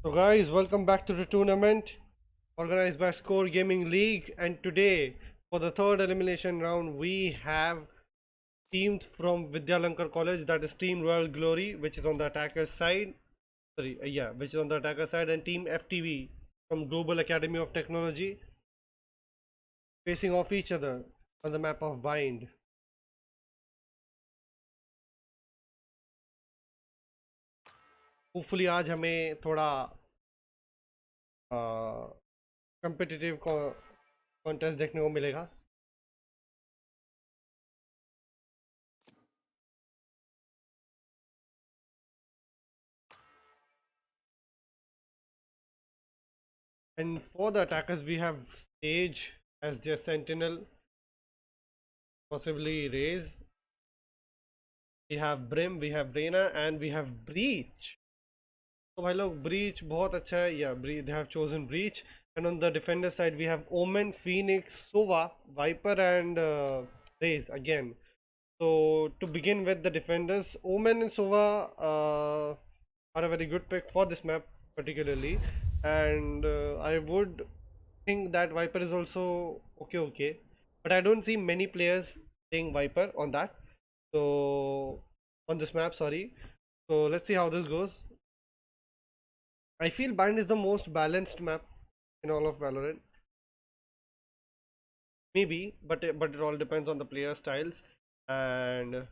So guys, welcome back to the tournament organized by SCOAR Gaming League, and today for the third elimination round we have teams from Vidyalankar College, that is Team Royal Glory, which is on the attacker side. Which is on the attacker side, and Team FTV from Global Academy of Technology facing off each other on the map of Bind. Hopefully आज हमें थोड़ा competitive contest देखने को मिलेगा. And for the attackers we have Sage as their sentinel, possibly Raze. We have Brim, we have Reina, and we have Breach. So भाई लोग Breach बहुत अच्छा है. Yeah, they have chosen Breach. And on the defender side we have Omen, Phoenix, Sova, Viper, and Raze again. So to begin with the defenders, Omen and Sova are a very good pick for this map particularly, and I would think that Viper is also okay, but I don't see many players playing Viper on that. So on this map, sorry. So let's see how this goes. I feel Bind is the most balanced map in all of Valorant. Maybe, but it all depends on the player styles, and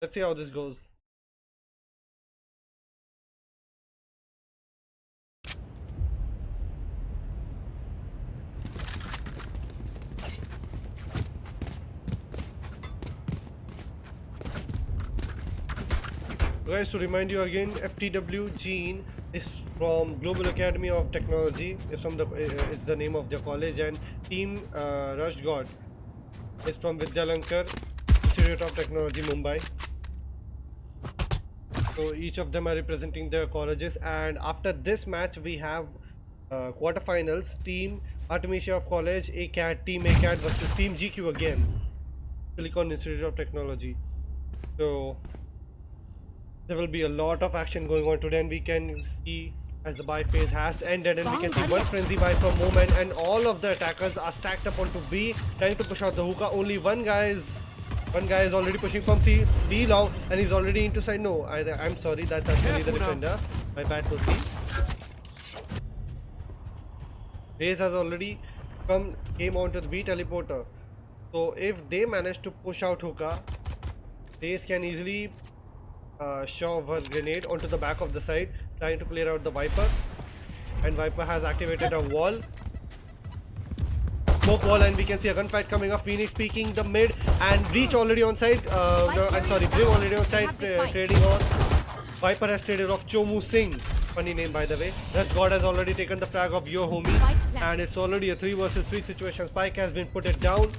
let's see how this goes. Guys, to remind you again, FTW Gene is from Global Academy of Technology. Is the name of their college, and Team Rush God is from Vidyalankar Institute of Technology, Mumbai. So each of them are representing their colleges, and after this match we have quarterfinals. Team Artemisia of College, ACAD, Team ACAD versus Team GQ again, Silicon Institute of Technology. So there will be a lot of action going on today, and we can see as the buy phase has ended, and we can see one frenzy buy from Moment, and all of the attackers are stacked up onto B, trying to push out the hookah. Only one guy is already pushing from C long, and he's already into side. No, I'm sorry, that's actually the defender. My bad for C. Raze has already came onto the B teleporter. So if they manage to push out hookah, Raze can easily shove her grenade onto the back of the side, trying to clear out the Viper, and Viper has activated a wall, smoke wall, and we can see a gunfight coming up. Phoenix peeking the mid, and Breach already on side. I'm sorry, Brim already on side, trading on. Viper has traded off Chomu Singh, funny name by the way. Rush God has already taken the frag of your homie, and it's already a 3 versus 3 situation. Spike has been put it down.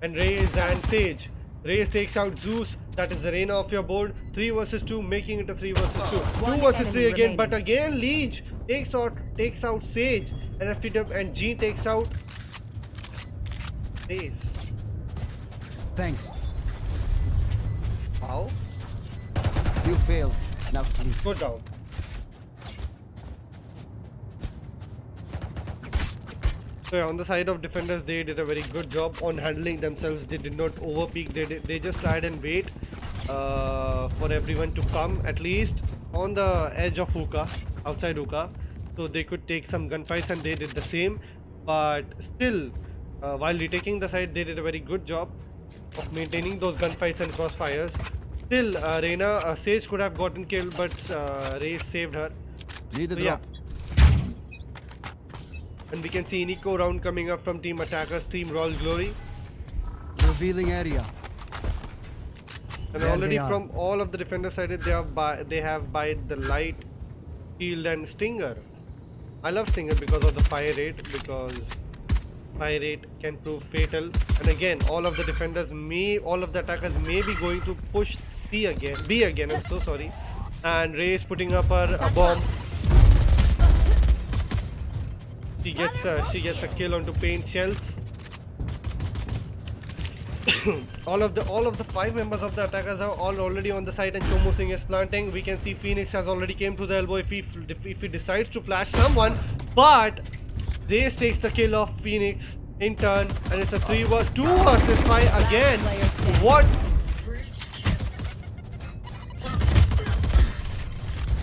And Raze and Sage. Raze takes out Zeus, that is the Reina of your board. 3 versus 2, making it a 3 versus 2. 2 versus 3 again, but again Leech takes out Sage, and FTW and G takes out Raze. Thanks. How? You failed. Now please. Go down. So on the side of defenders, they did a very good job on handling themselves. They did not overpeak. They just tried and wait for everyone to come at least on the edge of hookah, outside hookah, so they could take some gunfights, and they did the same. But still, while retaking the side, they did a very good job of maintaining those gunfights and crossfires. Still, Reina, Sage could have gotten killed, but Raze saved her. Need a So, drop. And we can see an eco round coming up from Team Attackers, Team Royal Glory. Revealing area. And There already they are. from all of the defender side, they have buyed the light, shield, and stinger. I love stinger because of the fire rate, because fire rate can prove fatal. And again, all of the attackers may be going to push B again. I'm so sorry. And Ray is putting up a bomb. She gets a kill onto paint shells. all of the 5 members of the attackers are all already on the site, and Chomo Singh is planting. We can see Phoenix has already came to the elbow if he decides to flash someone, but Raze takes the kill of Phoenix in turn, and it's a 2 versus 5 again. What?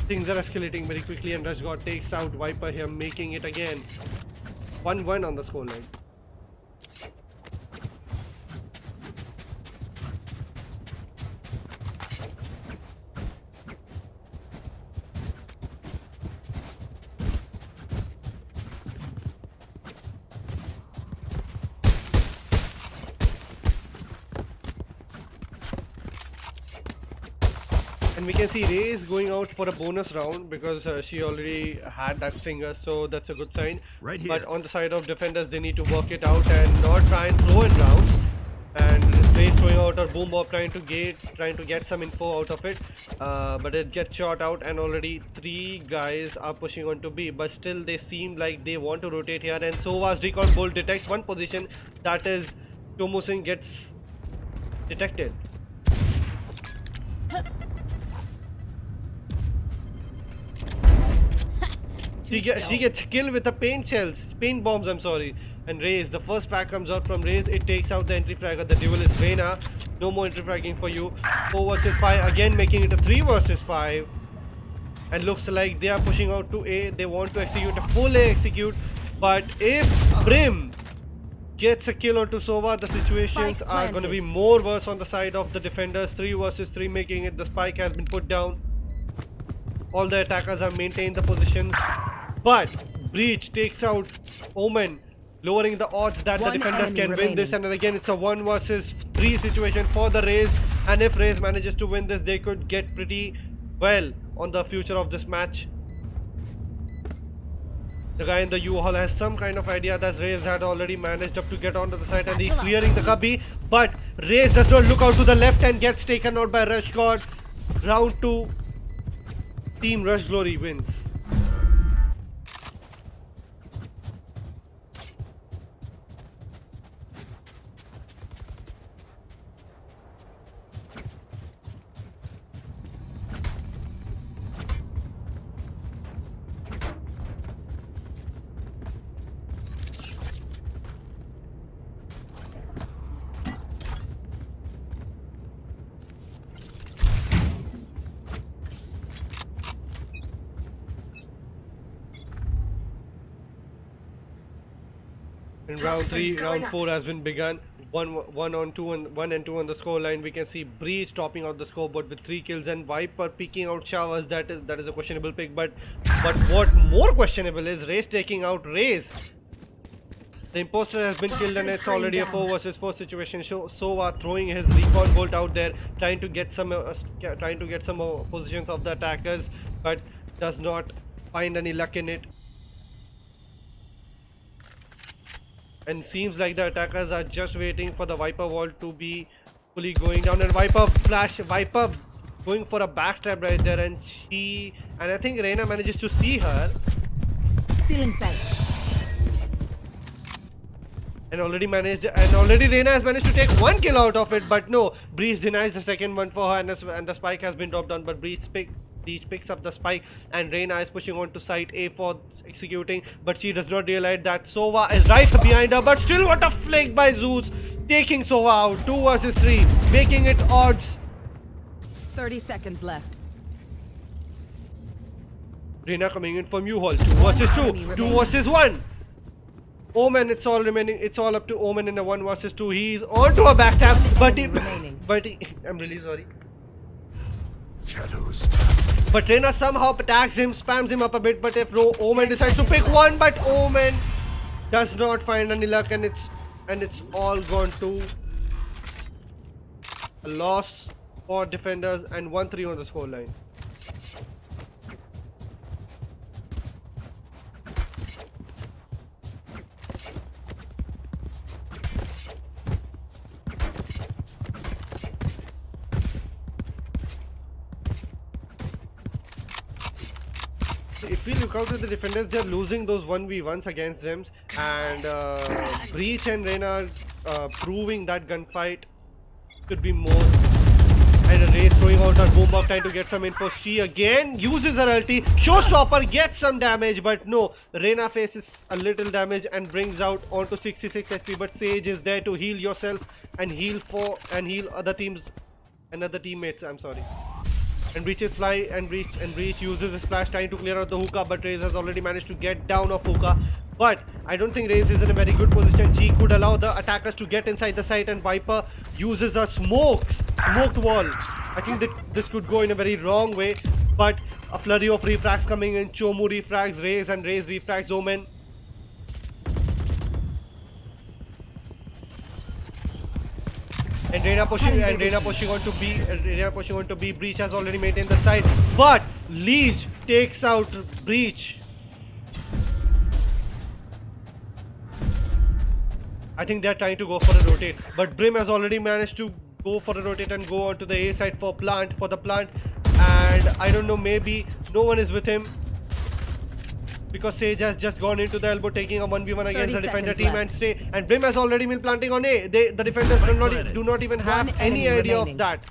Things are escalating very quickly, and Rashgod takes out Viper here, making it again 1-1 on the scoreline. And we can see Raze going out for a bonus round because she already had that stinger, so that's a good sign. Right here. But on the side of defenders, they need to work it out and not try and throw in rounds. And Raze throwing out her boom bomb, trying to get some info out of it, but it gets shot out, and already 3 guys are pushing on to B. But still, they seem like they want to rotate here. And Sova's recon bolt detects one position, that is Chomo Singh gets detected. She gets killed with the paint bombs, I'm sorry. And Raze, the first frag comes out from Raze. It takes out the entry fragger. The duel is Reina. No more entry fragging for you. 4 versus 5, again making it a 3 versus 5. And looks like they are pushing out to A. They want to execute a full A execute. But if Brim gets a kill onto Sova, the situations are going to be more worse on the side of the defenders. 3 versus 3, making it. The spike has been put down. All the attackers have maintained the positions. But Breach takes out Omen, lowering the odds that the defenders can win this. And again, it's a 1 versus 3 situation for the Raze. And if Raze manages to win this, they could get pretty well on the future of this match. The guy in the U-Haul has some kind of idea that Raze had already managed up to get onto the site, and he's clearing the cubby. But Raze does not look out to the left and gets taken out by Rush God. Round 2, Team Rush Glory wins. In round 3, round 4 has been begun. 1 and 2 on the scoreline. We can see Breach topping out the scoreboard with 3 kills, and Viper picking out Showers. That is a questionable pick. But what more questionable is Raze taking out Raze. The imposter has been killed, and it's already a 4 versus 4 situation. Sova throwing his recon bolt out there, trying to get some positions of the attackers, but does not find any luck in it. And seems like the attackers are just waiting for the Viper wall to be fully going down, and Viper going for a backstab right there, and I think Reina manages to see her. Still inside. And already Reina has managed to take 1 kill out of it, but no, Breach denies the second one for her, and the spike has been dropped down, but Breach picks up the spike, and Reina is pushing on to site A for executing, but she does not realize that Sova is right behind her. But still, what a flick by Zeus, taking Sova out. 2 versus 3, making it odds. 30 seconds left. Reina coming in from U-Haul. 2 versus 2, 2 versus 1. Omen, it's all up to Omen in a 1 versus 2. He's onto a backstab, but I'm really sorry. Shadows. But Reina somehow attacks him, spams him up a bit, but if Omen decides to pick one, but Omen does not find any luck, and it's all gone to a loss for defenders, and 1-3 on the scoreline. If we look out at the defenders, they're losing those 1v1s against them, and Breach and Reina are proving that gunfight Could be more. And Ray's throwing out her boom up, trying to get some info. She again uses her ulti. Showstopper gets some damage, but no. Reyna faces a little damage and brings out onto 66 HP. But Sage is there to heal yourself and heal other teams and other teammates. I'm sorry. And Breach is fly and Breach uses his flash trying to clear out the hookah, but Raze has already managed to get down off hookah. But I don't think Raze is in a very good position. She could allow the attackers to get inside the site, and Viper uses a smoked wall. I think that this could go in a very wrong way, but a flurry of refrags coming in. Chomu refrags Raze and Raze refrags Omen. And Reyna pushing on to B. Breach has already maintained the side, but Leech takes out Breach. I think they are trying to go for a rotate, but Brim has already managed to go for a rotate and go onto the A side for the plant. And I don't know, maybe no one is with him, because Sage has just gone into the elbow, taking a 1v1 against the defender team and stay. And Brim has already been planting on A. The defenders do not even have any idea of that.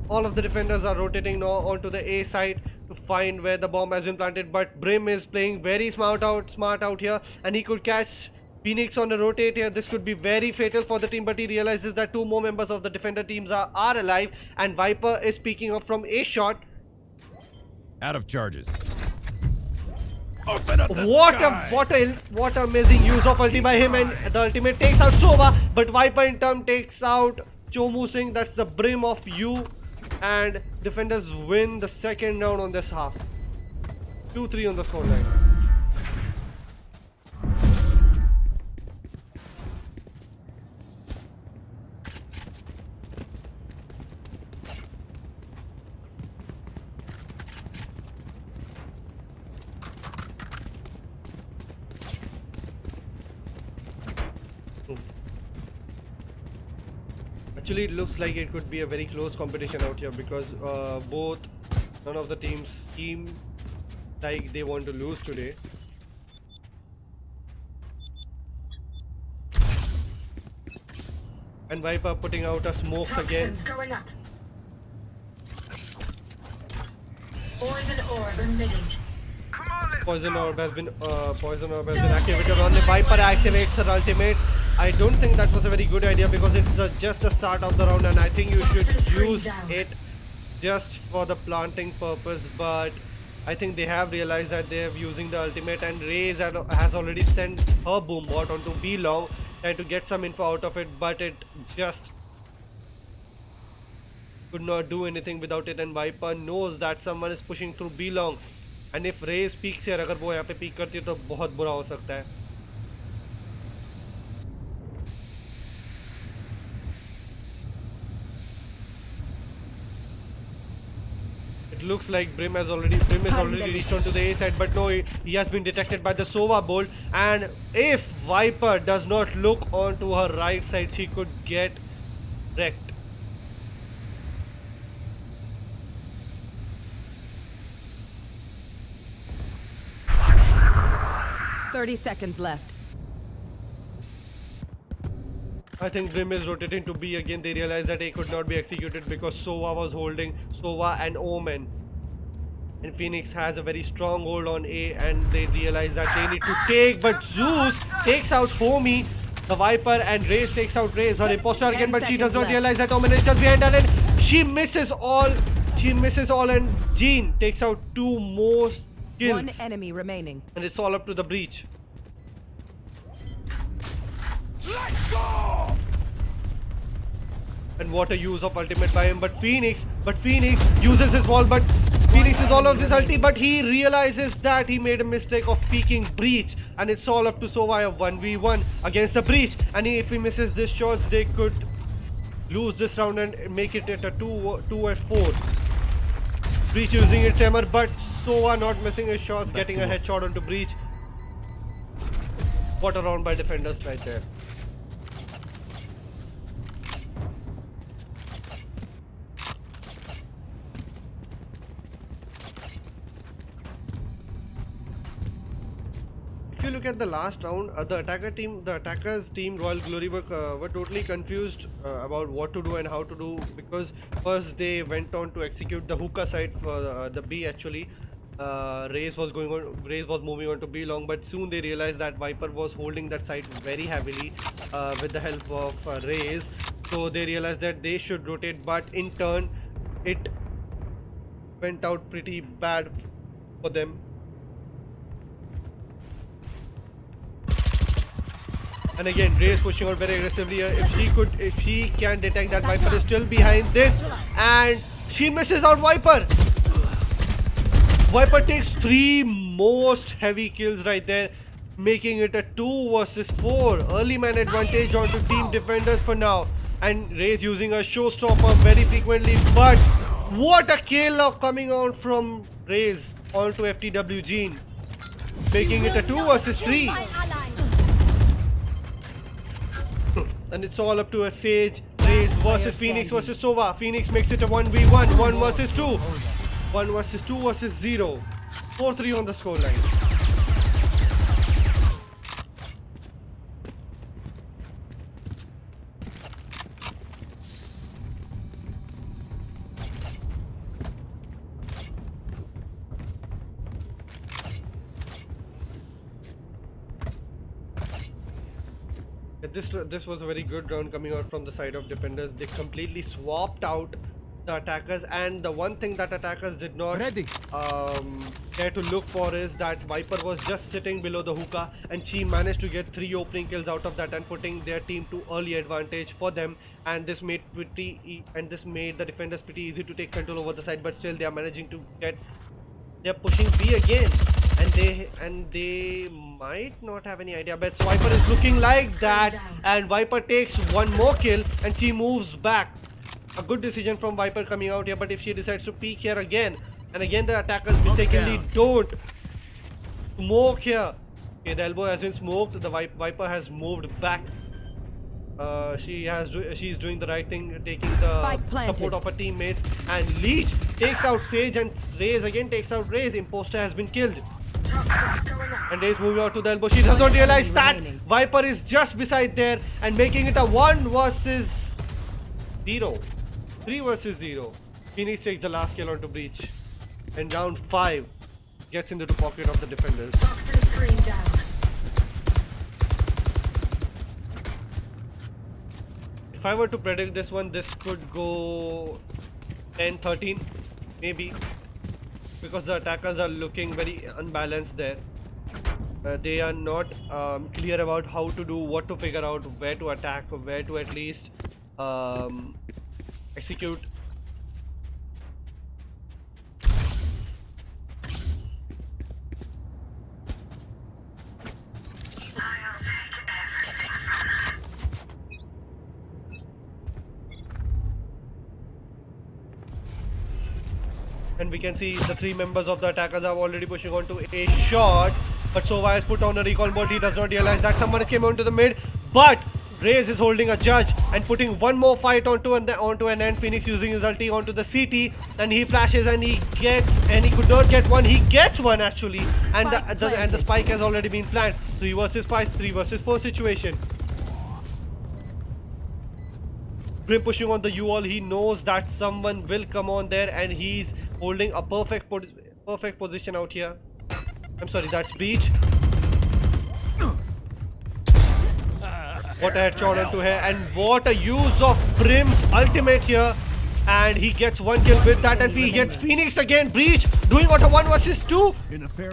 All of the defenders are rotating now onto the A side to find where the bomb has been planted. But Brim is playing very smart out here, and he could catch Phoenix on a rotate here. This could be very fatal for the team, but he realizes that two more members of the defender teams are alive, and Viper is peeking up from A shot. Out of charges. What amazing use of ulti by him, and the ultimate takes out Sova, but Viper in turn takes out Chomu Singh. That's the Brim of you, and defenders win the second round on this half. 2-3 on the scoreline. Actually, it looks like it could be a very close competition out here, because none of the teams seem like they want to lose today. And Viper putting out a smoke again. Going up. Poison orb emitting. Poison orb has been activated on the Viper. Activates her ultimate. I don't think that was a very good idea, because it's just the start of the round, and I think you should use it just for the planting purpose. But I think they have realized that they are using the ultimate, and Raze has already sent her boom bot onto B long, trying to get some info out of it, but it just could not do anything without it. And Viper knows that someone is pushing through B long, and if Raze peaks here, अगर वो यहाँ पे peak करती है तो बहुत बुरा हो सकता है. It looks like Brim is already reached onto the A side, but no, he has been detected by the Sova bolt. And if Viper does not look onto her right side, she could get wrecked. $30 left. I think Brim is rotating to B again. They realize that A could not be executed because Sova was holding Sova and Omen. And Phoenix has a very strong hold on A, and they realize that they need to take. But Zeus takes out Homie, the Viper, and Raze takes out Raze, her imposter again, but she does not realize that Omen is just behind her, and she misses all. And Jean takes out two more kills. One enemy remaining. And it's all up to the Breach. Let's go! And what a use of ultimate by him, but Phoenix uses his wall, but Phoenix is all of this ulti, but he realizes that he made a mistake of peeking Breach, and it's all up to Sova of 1v1 against the Breach, and if he misses this shots, they could lose this round and make it at a 2-4. Breach using its hammer, but Sova not missing his shots, getting a headshot onto Breach. What a round by defenders right there. you look at the last round, the attackers team Royal Glory were totally confused about what to do and how to do, because first they went on to execute the hookah side for the B actually. Raze was moving on to B long, but soon they realized that Viper was holding that side very heavily with the help of Raze. So they realized that they should rotate, but in turn it went out pretty bad for them. And again, Raze pushing out very aggressively. If she can detect that Viper is still behind this, and she misses out Viper. Viper takes 3 most heavy kills right there, making it a 2 versus 4. Early man advantage onto team defenders for now. And Raze using a showstopper very frequently, but what a kill coming out from Raze onto FTW Gene, making it a 2 versus 3. And it's all up to a Sage, Raze versus Phoenix versus Sova. Phoenix makes it a 1v1, 1 versus 2. 1 versus 2 versus 0. 4-3 on the scoreline. This was a very good round coming out from the side of defenders. They completely swapped out the attackers, and the one thing that attackers did not care to look for is that Viper was just sitting below the hookah, and she managed to get 3 opening kills out of that and putting their team to early advantage for them. And this made the defenders pretty easy to take control over the side, but still they are managing to get. They're pushing B again, and they might not have any idea, but Viper is looking like that, and Viper takes 1 more kill and she moves back. A good decision from Viper coming out here, but if she decides to peek here again, and again the attackers mistakenly don't smoke here. Okay, the elbow has been smoked, the Viper has moved back. She's doing the right thing, taking the support of her teammates, and Leech takes out Sage, and Raze again takes out Raze. Imposter has been killed, and Raze moving out to the elbow. She does not realize that Viper is just beside there, and making it a 1 versus 0, 3 versus 0. Phoenix takes the last kill onto Breach, and round 5 gets into the pocket of the defenders. If I were to predict this one, this could go 10-13 maybe, because the attackers are looking very unbalanced there. They are not clear about how to do, what to figure out, where to attack, where to at least execute. And we can see the 3 members of the attackers are already pushing on to a shot, but Sova has put on a recall mode. He does not realize that someone came onto the mid, but Raze is holding a judge and putting 1 more fight onto an end. Phoenix using his ulti onto the CT, and he flashes and he could not get one. He gets one actually, and the spike has already been planned. 3 versus 5, 3 versus 4 situation. Brim pushing on the U-All. He knows that someone will come on there, and he's holding a perfect position out here. I'm sorry, that's Breach. What a headshot onto her, and what a use of Brim's ultimate here. And he gets 1 kill with that, and he gets Phoenix again. Breach doing what, a 1 versus 2?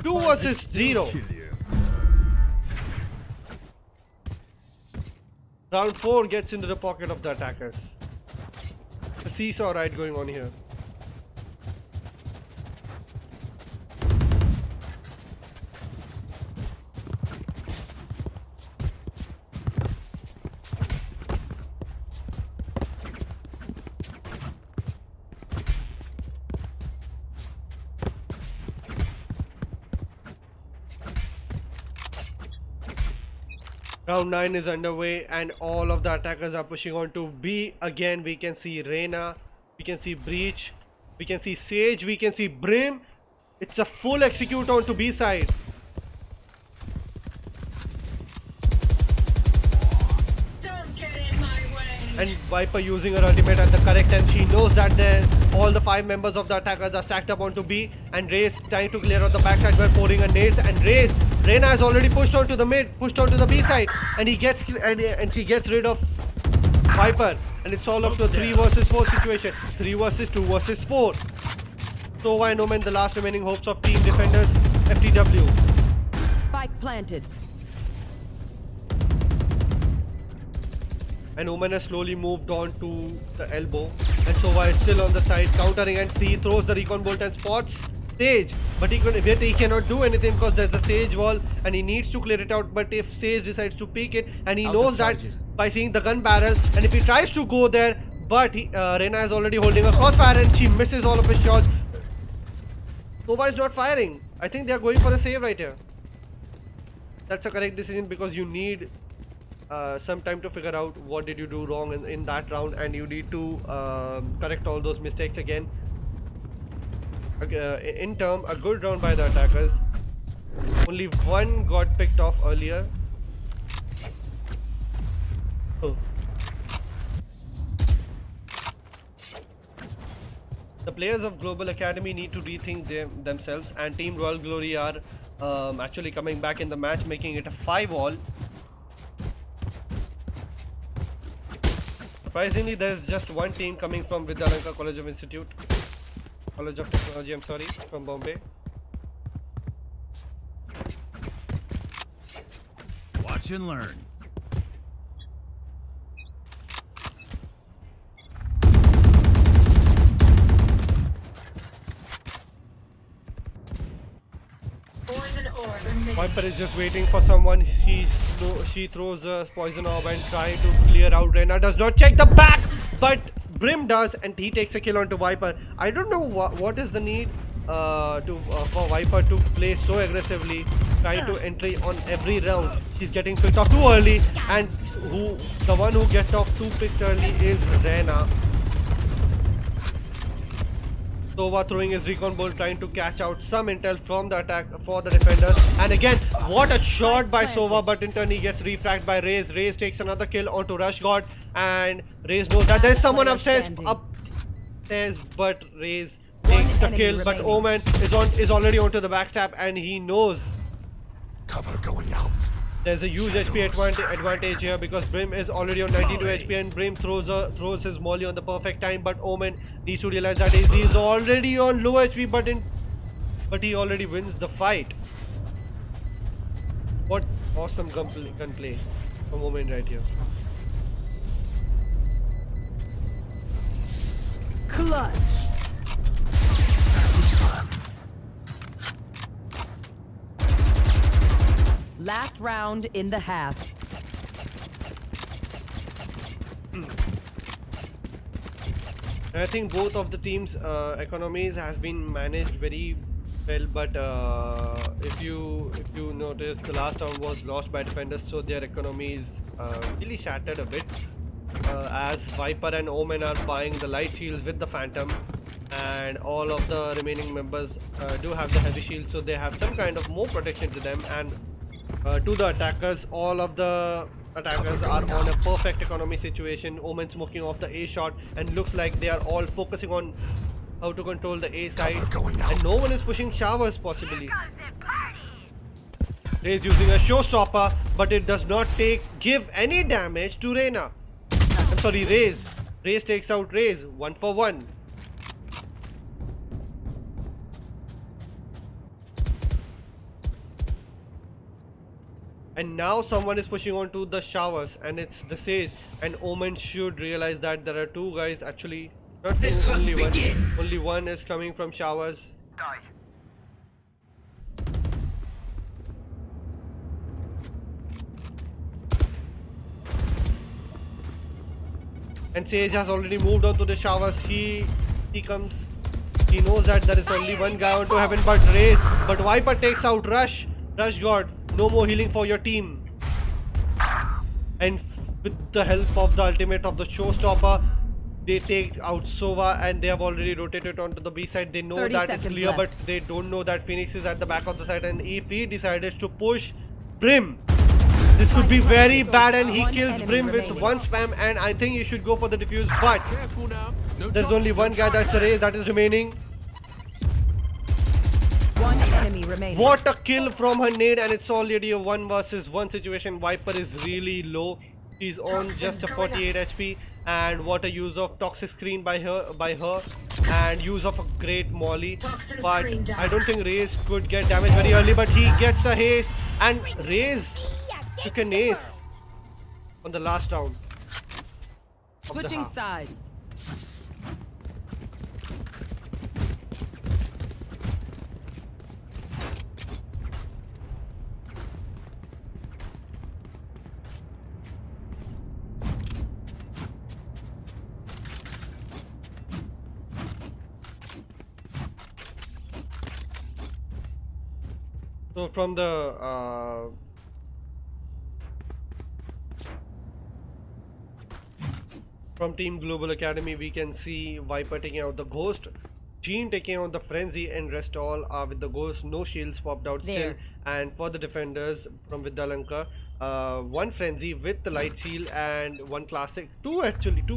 2 versus 0. Round 4 gets into the pocket of the attackers. The seesaw ride going on here. Round 9 is underway, and all of the attackers are pushing on to B. Again, we can see Reyna, we can see Breach, we can see Sage, we can see Brim. It's a full execute on to B side. and Viper using her ultimate at the correct time. She knows that all the 5 members of the attackers are stacked up onto B, and Ray's trying to clear out the backside by pouring a nades, and Reyna has already pushed onto the mid, pushed onto the B side, and she gets rid of Viper, and it's all up to a 3 versus 4 situation. 3 versus 2 versus 4. So why Omen, the last remaining hopes of team defenders, FTW. Spike planted. And Omen has slowly moved on to the elbow, and Sova is still on the side countering, and he throws the recon bolt and spots Sage, but he cannot do anything because there's a Sage wall and he needs to clear it out. But if Sage decides to peek it, and he knows that by seeing the gun barrel, and if he tries to go there, but Reyna is already holding a crossfire and she misses all of his shots. Sova is not firing. I think they are going for a save right here. That's a correct decision because you need some time to figure out what did you do wrong in that round, and you need to correct all those mistakes again. In term, a good round by the attackers. Only one got picked off earlier. Oh. The players of Global Academy need to rethink themselves, and Team Royal Glory are actually coming back in the match, making it a 5-all. Surprisingly, there is just one team coming from Vidyalanka College of Technology, I'm sorry, from Bombay. Watch and learn. Viper is just waiting for someone. She throws a poison orb and tries to clear out. Reyna does not check the back, but Brim does, and he takes a kill onto Viper. I don't know what is the need for Viper to play so aggressively, trying to entry on every round. She's getting picked off too early, and the one who gets off too picked early is Reyna. Sova throwing his recon bolt, trying to catch out some intel from the attack for the defenders. And again, what a shot by Sova, but in turn he gets refragged by Raze. Raze takes another kill onto Rush God, and Raze knows that there's someone upstairs, but Raze takes the kill. But Omen is already onto the backstab, and he knows Cover going out. there's a huge HP advantage here because Brim is already on 92 HP, and Brim throws his molly on the perfect time. But Omen needs to realize that he's already on low HP, but he already wins the fight. What awesome gunplay from Omen right here. Clutch. Last round in the half. I think both of the teams' economies has been managed very well, but if you notice, the last round was lost by defenders, so their economies really shattered a bit. As Viper and Omen are buying the light shields with the Phantom, and all of the remaining members do have the heavy shield, so they have some kind of more protection to them. And to the attackers, all of the attackers are on a perfect economy situation. Omen smoking off the A shot, and looks like they are all focusing on how to control the A side, and no one is pushing showers possibly. Raze using a showstopper, but it does not give any damage to Reyna. I'm sorry, Raze. Raze takes out Raze 1 for 1. And now someone is pushing onto the showers, and it's the Sage. And Omen should realize that there are two guys, actually not two, only one. Only one is coming from showers. And Sage has already moved on to the showers. He knows that there is only one guy onto heaven, but Viper takes out Rush God. No more healing for your team. And with the help of the ultimate of the showstopper, they take out Sova, and they have already rotated onto the B side. They know that it's clear, but they don't know that Phoenix is at the back of the site, and if he decided to push Brim, This could be very bad, and he One kills enemy Brim with remaining. one spam, and I think he should go for the defuse, but Careful now. No there's trouble. only one guy, that's Raze, that is remaining. One enemy remaining. What a kill from her nade, and it's already a 1 versus 1 situation. Viper is really low. She's on just a 48 HP, and what a use of toxic screen by her, and use of a great molly. Toxin But screen down. I don't think Raze could get damage very early, but he gets a haste, and Raze took an ace on the last round. of the Switching half. sides. So from Team Global Academy, we can see Viper taking out the Ghost, Jean taking out the Frenzy, and rest all are with the Ghost. No shields popped out There. still. And for the defenders from Vidyalanka, one Frenzy with the Light Shield and one Classic. Two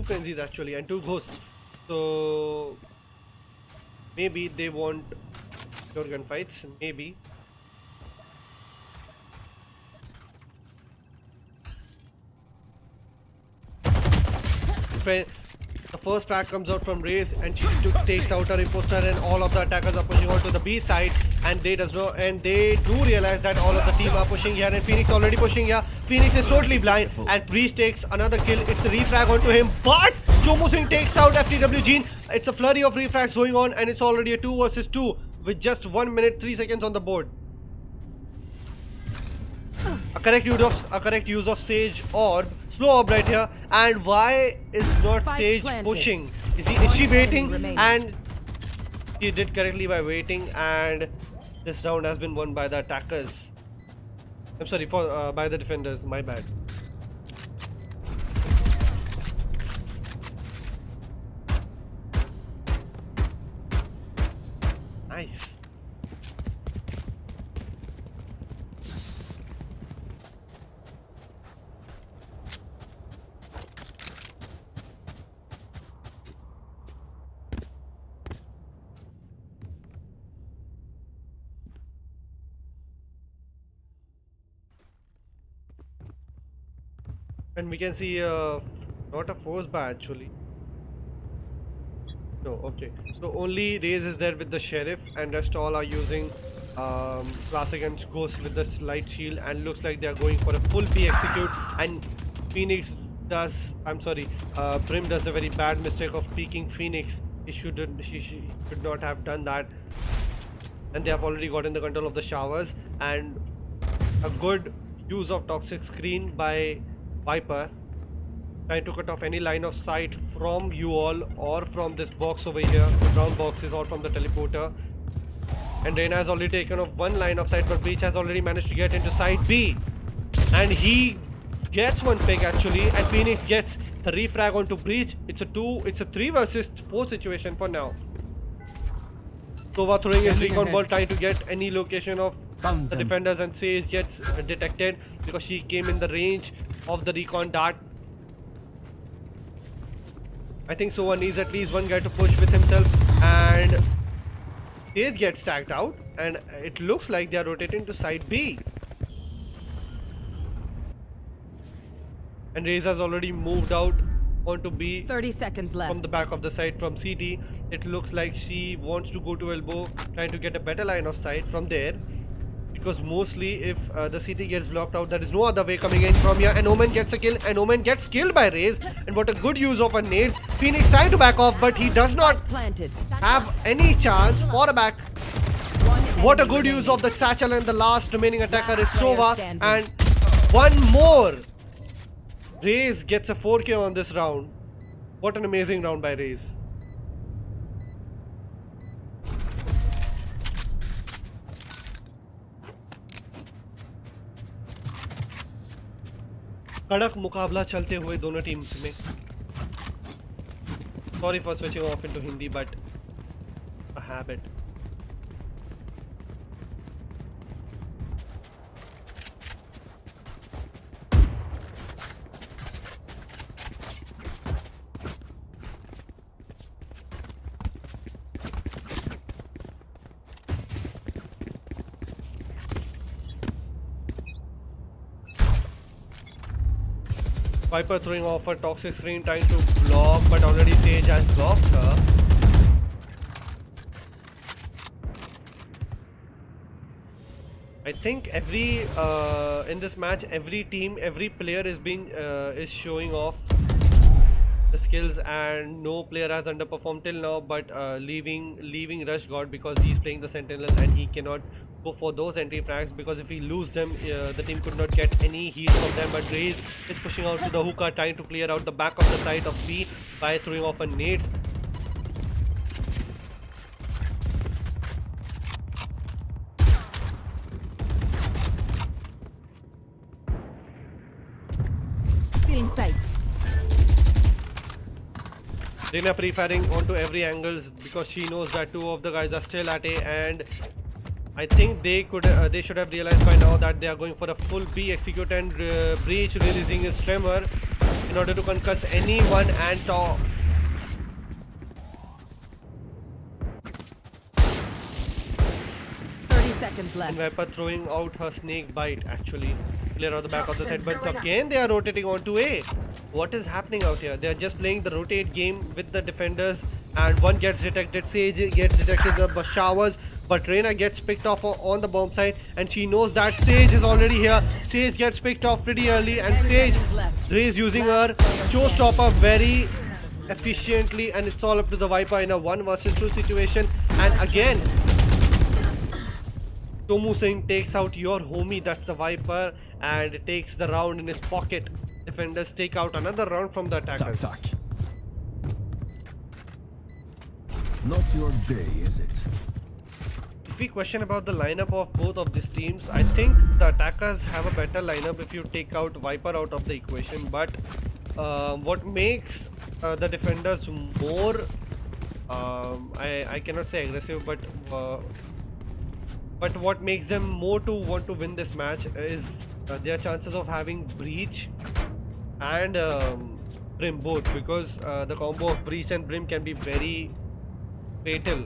Frenzies actually, and two Ghosts. So maybe they want pure gunfights. Maybe. The first track comes out from Raze, and she takes out her imposter, and all of the attackers are pushing onto the B side, and they do realize that all of the team are pushing here, and Phoenix already pushing here. Phoenix is totally blind, and Breeze takes another kill. It's a refrag onto him, but Jomo Singh takes out FTW Jean. It's a flurry of refrags going on, and it's already a 2 versus 2 with just 1 minute 3 seconds on the board. A correct use of Sage Orb. Slow orb right here, and why is not Spike Sage planted. pushing? Is One she enemy waiting? remaining. And she did correctly by waiting, and this round has been won by the attackers. I'm sorry, by the defenders. My bad. Nice. And we can see not a force bar actually. No, okay. So only Raze is there with the Sheriff, and rest all are using Classic and Ghost with the Light Shield, and looks like they are going for a full P execute. And Phoenix does, Brim does a very bad mistake of peeking Phoenix. She should not have done that. And they have already gotten the control of the showers, and a good use of toxic screen by Viper, trying to cut off any line of sight from you all, or from this box over here, the brown boxes, or from the teleporter. And Reyna has already taken off one line of sight, but Breach has already managed to get into side B, and he gets one pick actually, and Phoenix gets the refrag onto Breach. It's a 3 versus 4 situation for now. Sova throwing his Standing recon ahead. ball, trying to get any location of Found the them. defenders, and Sage gets detected because she came in the range of the recon dart. I think Sova needs at least one guy to push with himself, and Sage gets tagged out, and it looks like they are rotating to side B. And Raze has already moved out onto B 30 seconds left. from the back of the site from CT. It looks like she wants to go to elbow, trying to get a better line of sight from there, because mostly if the CT gets blocked out, there is no other way coming in from here. And Omen gets a kill, and Omen gets killed by Raze. And what a good use of a nade. Phoenix trying to back off, but he does not Planted. have any chance for a back. One What a enemy good use remaining. of the satchel, and the last remaining attacker is Last player Sova, standing. and one more. Raze gets a 4K on this round. What an amazing round by Raze. कड़क मुकाबला चलते हुए दोनों teams में. Sorry for switching off into Hindi, but a habit. Viper throwing off a toxic screen, trying to block, but already Sage has blocked her. I think every in this match, every team, every player is showing off the skills, and no player has underperformed till now. But leaving Rush God because he's playing the Sentinel and he cannot go for those entry frags, because if he lose them, the team could not get any heat from them. But Raze is pushing out to the hookah, trying to clear out the back of the side of B by throwing off a nades. Still in sight. Reyna pre-firing onto every angles because she knows that two of the guys are still at A, and I think they should have realized by now that they are going for a full B execute, and Breach releasing his tremor in order to concuss anyone and top. Seconds left. And Viper throwing out her snake bite, actually clear out the back of the set, but again they are rotating onto A. What is happening out here? They are just playing the rotate game with the defenders, and one gets detected, Sage gets detected in the showers, but Reyna gets picked off on the bomb site, and she knows that Sage is already here. Sage gets picked off pretty early, and Sage is using her showstopper very efficiently, and it's all up to the Viper in a 1 versus 2 situation. And again Tomu Singh takes out your homie, that's the Viper, and takes the round in his pocket. Defenders take out another round from the attackers. Tack. Not your day, is it? If we question about the lineup of both of these teams, I think the attackers have a better lineup if you take out Viper out of the equation. But what makes the defenders more, I cannot say aggressive, but what makes them more to want to win this match is their chances of having Breach and Brim both, because the combo of Breach and Brim can be very fatal.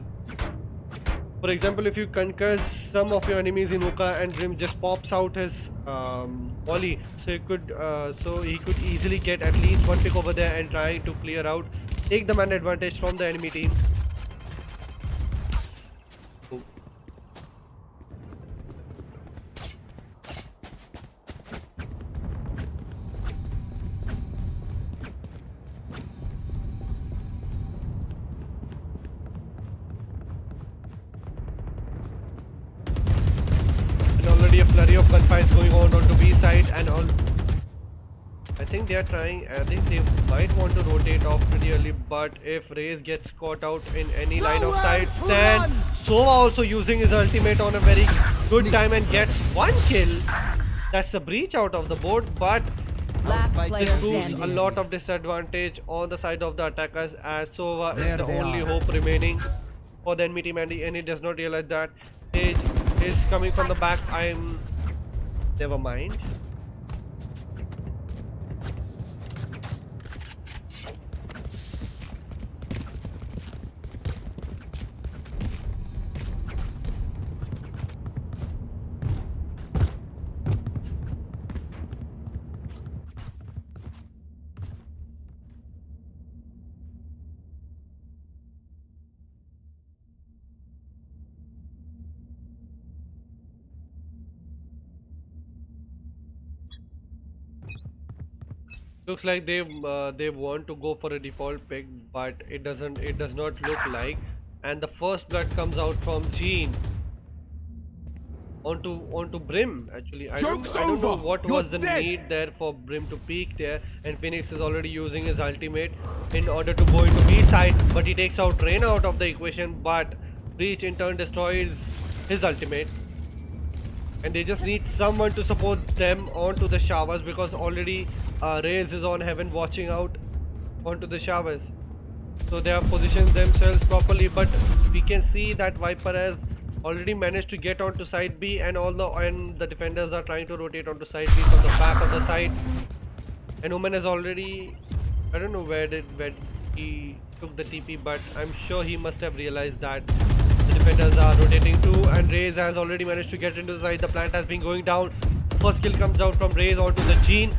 For example, if you concuss some of your enemies in hookah and Brim just pops out his volley, so he could easily get at least one pick over there and try to clear out, take the man advantage from the enemy team. A flurry of gunfights going on onto B side, and all. I think they are trying. I think they might want to rotate off pretty early, but if Raze gets caught out in any line of sight, then Sova also using his ultimate on a very good time and gets one kill. That's a Breach out of the board, but Last player this proves standing. a lot of disadvantage on the side of the attackers, as Sova is There the they only are. hope remaining for the enemy team, and he does not realize that Sage is coming from the back. Never mind. Looks like they want to go for a default pick, but it does not look like. And the first blood comes out from Jean onto Brim. Actually, I don't know what was the need there for Brim to peek there, and Phoenix is already using his ultimate in order to go into B side, but he takes out Reyna out of the equation, but Breach in turn destroys his ultimate. And they just need someone to support them onto the showers, because already Raze is on heaven watching out onto the showers. So they have positioned themselves properly, but we can see that Viper has already managed to get onto side B, and the defenders are trying to rotate onto side B from the back of the side. And Omen has already, I don't know where he took the TP, but I'm sure he must have realized that the defenders are rotating too, and Raze has already managed to get into the side. The plant has been going down. First kill comes out from Raze onto the Jean.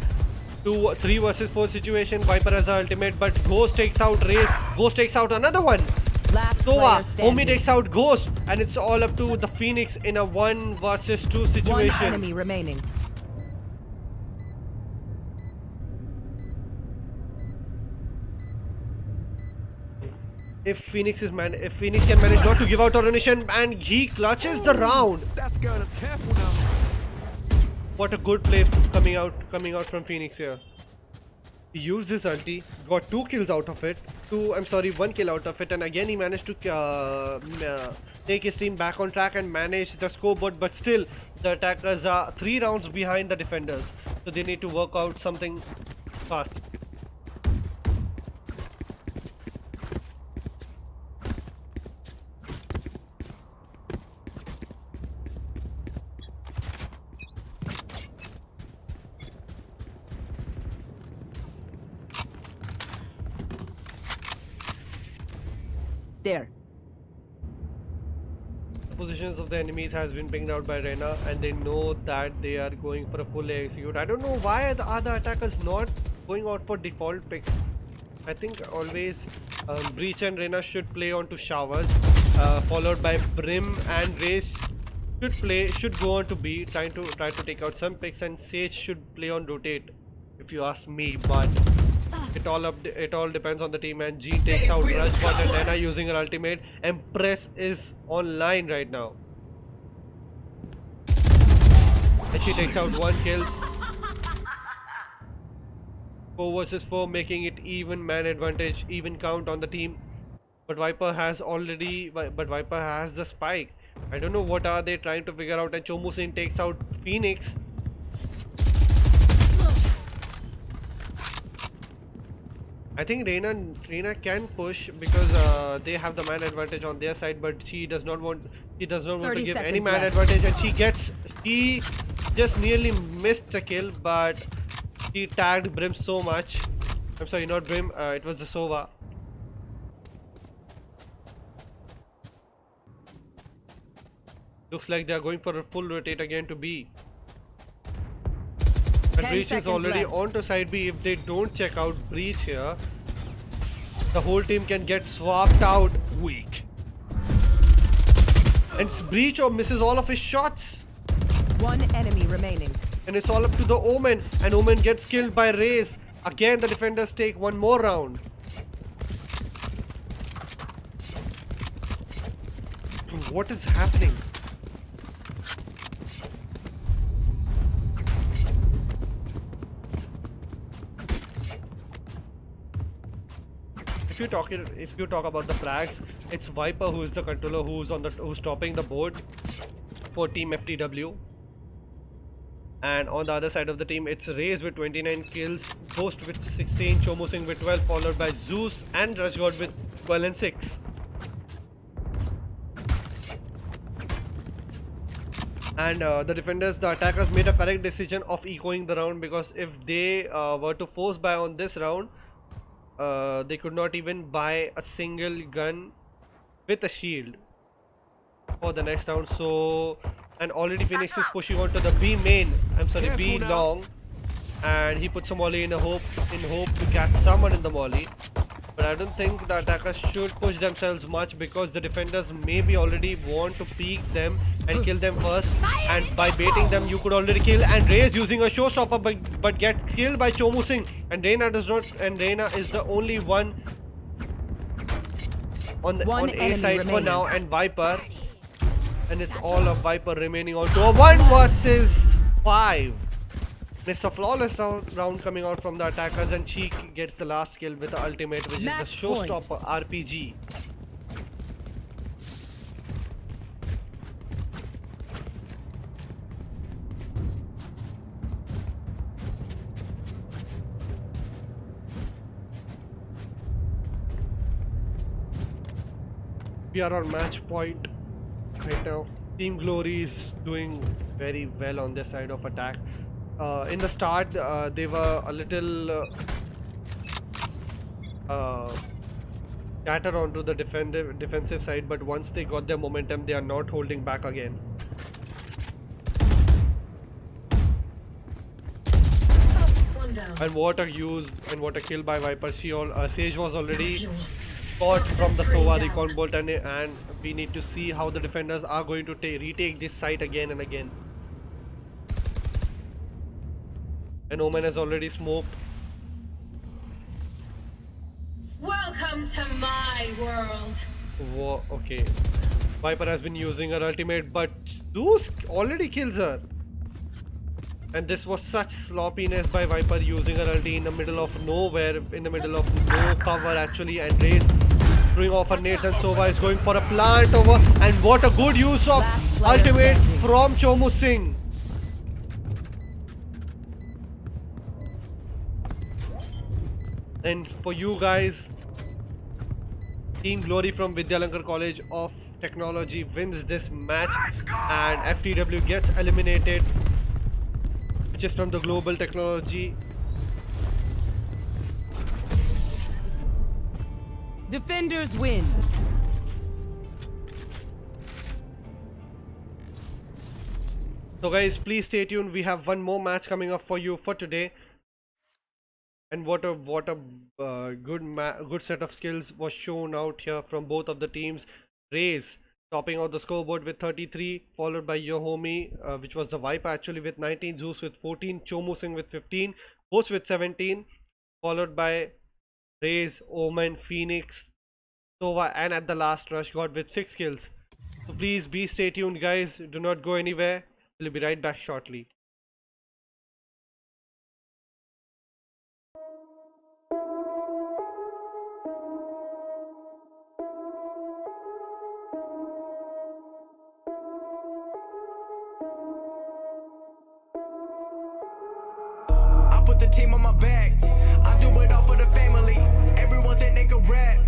3 versus 4 situation. Viper has the ultimate, but Ghost takes out Raze. Ghost takes out another one. Last Sova, player standing. Homie takes out Ghost, and it's all up to the Phoenix in a 1 versus 2 One situation. enemy remaining. If Phoenix can manage not to give out ammunition, and he clutches the round. That's gonna careful now. What a good play coming out from Phoenix here. He used his ulti, got 2 kills out of it. 1 kill out of it, and again he managed to take his team back on track and manage the scoreboard. But still, the attackers are 3 rounds behind the defenders, so they need to work out something fast. There. The positions of the enemies has been pinged out by Reyna, and they know that they are going for a full execute. I don't know why are the attackers not going out for default picks. I think always Breach and Reyna should play onto Showers, followed by Brim and Raze should go on to B, try to take out some picks, and Sage should play on Rotate, if you ask me. But it all depends on the team, and G takes out Rush, but and Reyna using her ultimate. Empress is online right now, and she takes out 1 kill. 4 versus 4, making it even man advantage, even count on the team. But Viper has the spike. I don't know what are they trying to figure out, and Chomu Singh takes out Phoenix. I think Reyna can push because they have the man advantage on their side, but she does not want to give any man advantage, and she just nearly missed a kill, but she tagged Brim so much. I'm sorry, not Brim, it was the Sova. Looks like they are going for a full rotate again to B. And Breach is already on to side B. If they don't check out Breach here, the whole team can get swapped out. Weak. And Breach misses all of his shots. 1 enemy remaining. And it's all up to the Omen. And Omen gets killed by Raze. Again, the defenders take 1 more round. What is happening? If you talk about the frags, it's Viper who is the controller, who's topping the board for Team FTW. And on the other side of the team, it's Raze with 29 kills, Ghost with 16, Chomu Singh with 12, followed by Zeus and Rajgod with 12 and 6. And the attackers made a correct decision of ecoing the round, because if they were to force buy on this round, they could not even buy a single gun with a shield for the next round. So, and already Phoenix is pushing on to the B main. B long, and he puts a molly in hope to catch someone in the molly. But I don't think the attackers should push themselves much, because the defenders maybe already want to peek them and kill them first, and by baiting them you could already kill. And Raze using a showstopper but get killed by Chomu Singh, and Reyna does not, and Reyna is the only one on A side remaining for now, and Viper, and it's all of Viper remaining on to a 1 versus 5. It's a flawless round coming out from the attackers, and Cheek gets the last kill with the ultimate, which is the showstopper RPG. We are on match point right now. Team Glory is doing very well on their side of attack. In the start, they were a little scattered onto the defensive side, but once they got their momentum, they are not holding back again. One down. And what a use and what a kill by Viper. Sage was already Fuel. caught from the Success Sova down. recon bolt, and we need to see how the defenders are going to retake this site again and again. And Omen has already smoked. Welcome to my world. Okay. Viper has been using her ultimate, but Zeus already kills her. And this was such sloppiness by Viper using her ulti in the middle of nowhere, in the middle of no cover actually, and Raze throwing off her nades, and Sova is going for a plant over, and what a good use of Last player ultimate standing. from Chomu Singh. And for you guys, Team Glory from Vidyalankar College of Technology wins this match, and FTW gets eliminated, which is from the Global Technology. Defenders win. So guys, please stay tuned. We have one more match coming up for you for today. And what a good set of skills was shown out here from both of the teams. Raze topping out the scoreboard with 33, followed by your homie, which was the Viper actually, with 19, Zeus with 14, Chomu Singh with 15, Ghost with 17, followed by Raze, Omen, Phoenix, Sova, and at the last Rush God with 6 kills. So please be stay tuned guys, do not go anywhere. We'll be right back shortly. I put the team on my back. I do it all for the family. Everyone think they can rap.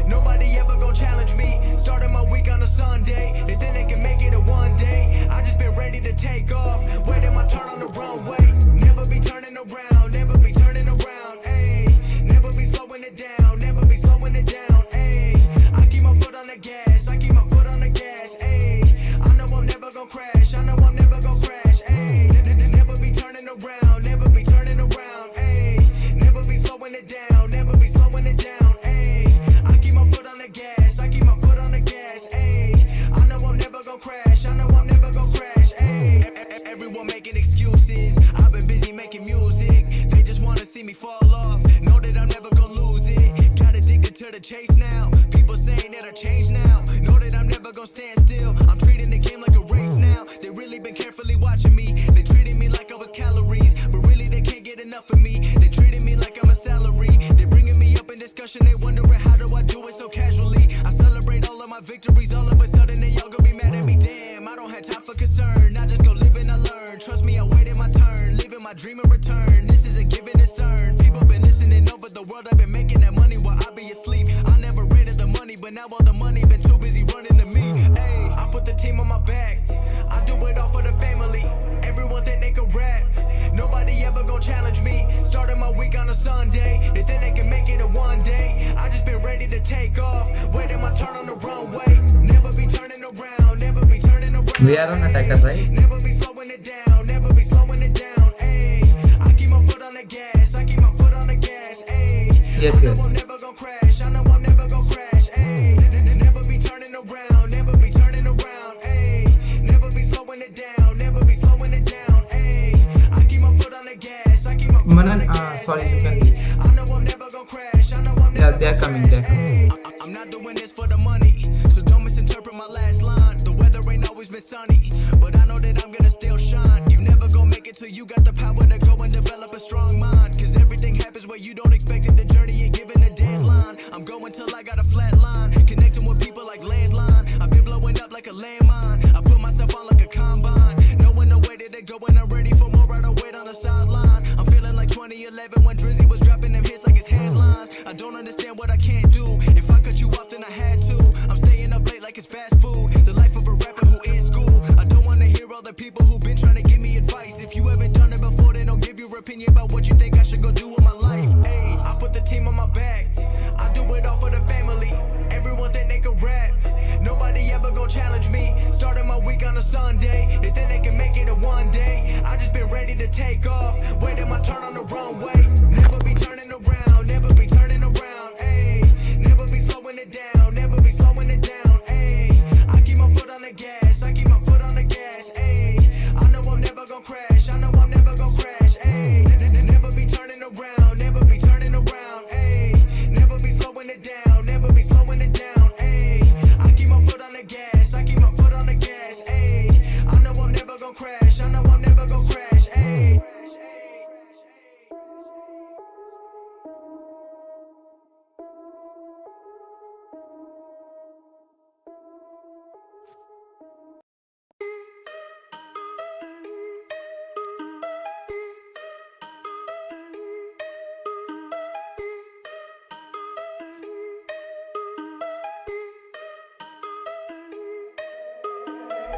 Nobody ever gon' challenge me. Starting my week on a Sunday. They think they can make it in one day. I just been ready to take off. Waiting my turn on the runway. Never be turning around. Never be turning around. Ayy. Never be slowing it down. Never be slowing it down. Ayy. I keep my foot on the gas. I keep my foot on the gas. Ayy. I know I'm never gon' crash. I know I'm never gon' crash. Ayy. Never be turning around. Never be turning around. Ayy. Never be slowing it down. Never be slowing it down. Ayy. I keep my foot on the gas. I keep my foot on the gas. Ayy. I know I'm never gon' crash. I know I'm never gon' crash. Ayy. Everyone making excuses. I've been busy making music. They just wanna see me fall off. Know that I'm never gon' lose it. Got addicted to the chase now. People saying that I changed now. Know that I'm never gon' stand still. I'm treating the game like a race now. They really been carefully watching me. They treated me like I was calories, but really they can't get enough of me. They treated me like I'm a salary. They bringing me up in discussion. They wondering how do I do it so casually. I celebrate all of my victories. All of a sudden they all gonna be mad at me. Damn, I don't have time for concern. I just go live and I learn. Trust me, I waited my turn. Living my dream in return. This is a given and earned. People been listening over the world. I've been making that money while I be asleep. I never rented the money, but now all the money been too busy running to me. Ayy, I put the team on my back. I do it all for the family. Everyone think they can rap. Nobody ever gon' challenge me. Starting my week on a Sunday. They think they can make it in one day. I just been ready to take off. Waiting my turn on the runway. Never be turning around. Never be turning around. We are on attacker, right? Never be slowing it down. Never be slowing it down. Ayy, I keep my foot on the gas. I keep my foot on the gas. Ayy, Yes, I know yes. I'm never gon' crash. I know I'm never gon' crash. Ayy, never be turning around. Never be turning around. Ayy, never be slowing it down. Never be slowing it down. Ayy, I keep my foot on the gas. I keep my foot on Manan, the gas. sorry, you can leave. I know I'm never gon' crash. I know I'm Yeah, never they're gon' coming, crash. they're coming. I'm not doing this for the money, so don't misinterpret my last line. The weather ain't always been sunny, but I know that I'm gonna still shine. You never gon' make it till you got the power to go and develop a strong mind. Cause everything happens where you don't expect it. The journey ain't given a deadline. I'm going till I got a flat line, connecting with people like landline. I've been blowing up like a landmine. I put myself on like a combine, knowing the way that they go and I'm ready for more. I don't wait on the sideline. I'm feeling like 2011 when Drizzy was dropping them hits like his headlines. I don't understand what I can't do. If I cut you off, then I had to. I'm staying up late like it's fast food. The life of a rapper who in school. I don't wanna hear all the people who been trying to give me advice. If you haven't done it before, then don't give your opinion about what you think I should go do with my life. Ayy, I put the team on my back. I do it all for the family. Everyone think they can rap. Nobody ever gon' challenge me. Starting my week on a Sunday. They think they can make it in one day. I just been ready to take off. Waiting my turn on the runway. turning around, never be turning around, ayy. Never be slowing it down, never be slowing it down, ayy. I keep my foot on the gas, I keep my foot on the gas, ayy. I know I'm never gonna crash, I know I'm never gonna crash, ayy. Never be turning around, never be turning around, ayy. Never be slowing it down, never be slowing it down, ayy. I keep my foot on the gas, I keep my foot on the gas, ayy. I know I'm never gonna crash, I know I'm never gonna crash, ayy.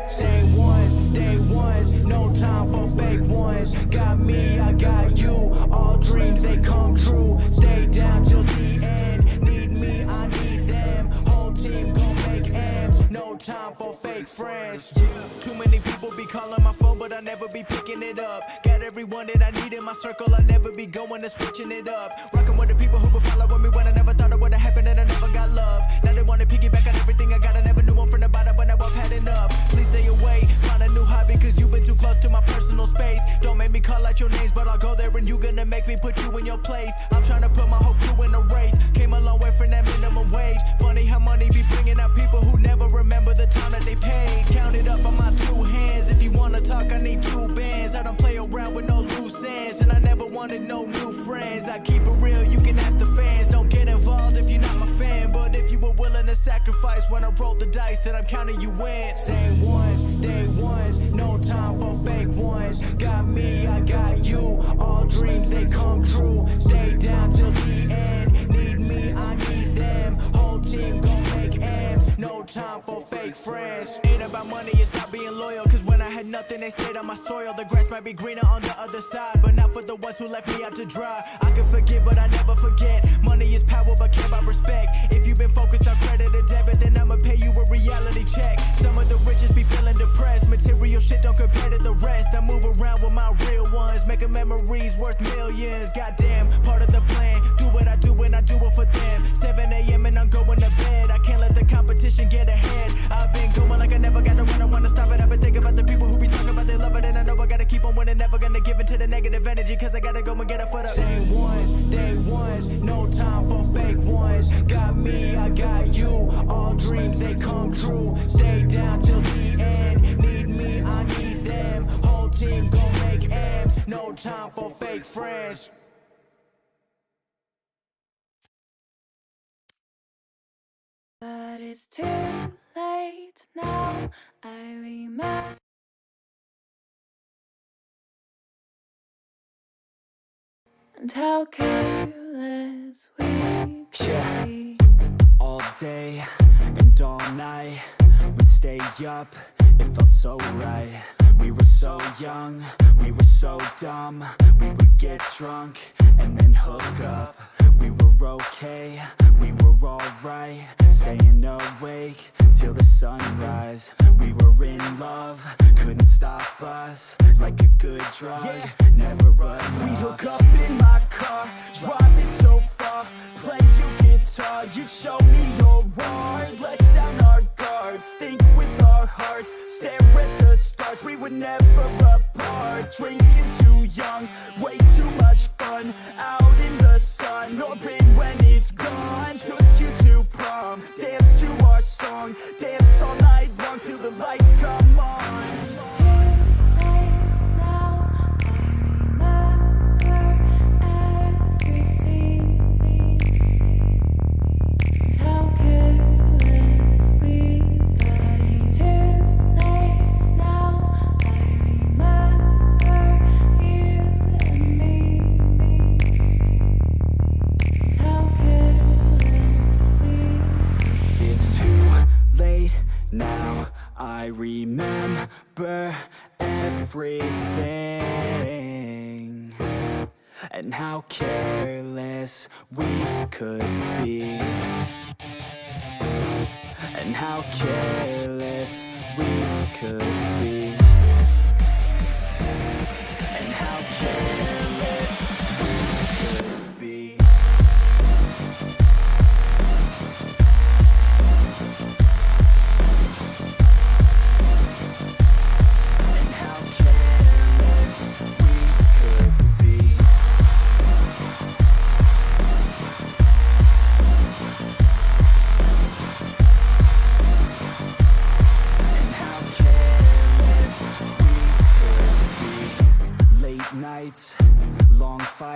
Same ones, day ones, no time for fake ones. Got me, I got you. All dreams they come true. Stay down till the end. Need me, I need them. Whole team gon' make M's. No time for fake friends. Too many people be calling my phone, but I never be picking it up. Got everyone that I need in my circle. I never be going and switching it up. Rocking with the people who been following me when I never thought it would've happened and I never got love. Now they wanna piggyback on everything I got. I never knew them from the bottom, but now I've had enough. Please stay away, find a new hobby, cause you've been too close to my personal space. Don't make me call out your names, but I'll go there and you gonna make me put you in your place. I'm trying to put my whole crew in a wraith. Came a long way from that minimum wage. Funny how money be bringing out people who never remember the time that they paid. Count it up on my two hands. If you wanna talk, I need two bands. I don't play around with no loose ends, and I never wanted no new friends. I keep it real, you can ask the fans. Don't get involved if you're not my fan, but if you were willing to sacrifice when I roll the dice, then I'm counting you in. Same ones, day ones, no time for fake ones. Got me, I got you. All dreams they come true. Stay down till the end. Need me, I need them. Whole team gon' make M's. No time for fake friends. Ain't about money, it's about being loyal. Cause when I had nothing, they stayed on my soil. The grass might be greener on the other side, but not for the ones who left me out to dry. I can forget, but I never forget. Money is power, but care about respect. If you've been focused on credit or debit, then I'ma pay you a reality check. Some of the richest be feeling depressed. Material shit don't compare to the rest. I move around with my real ones, making memories worth millions. Goddamn, part of the plan. Do what I do and I do it for them. 7 a.m. and I'm going to bed. I can't let the competition get ahead. I've been going like I never gotta run. I wanna stop it. I've been thinking about the people who be talking about they love it, and I know I gotta keep on winning. Never gonna give into the negative energy, cause I gotta go and get it for the same ones, day ones, no time for fake ones. Got me, I got you. All dreams they come true. Stay down till the end. Need me, I need them. Whole team gon' make M's. No time for fake friends. But it's too late now. I remember. And how careless we could be. All day and all night, we'd stay up, it felt so right. We were so young, we were so dumb. We would get drunk and then hook up. We were okay, we were alright. Staying awake till the sunrise. We were in love, couldn't stop us. Like a good drug, never enough. We'd hook up in my car, driving so far. Play your guitar, you'd show me your art. Let down our guards, think with our hearts. Stare at the stars, we were never apart. Drinking too young, way too much fun. Out in the sun, or pain when it's gone. Took you to prom, dance to our song. Dance all night long till the lights come on. Now I remember everything, and how careless we could be, and how careless we could be, and how careless we could be.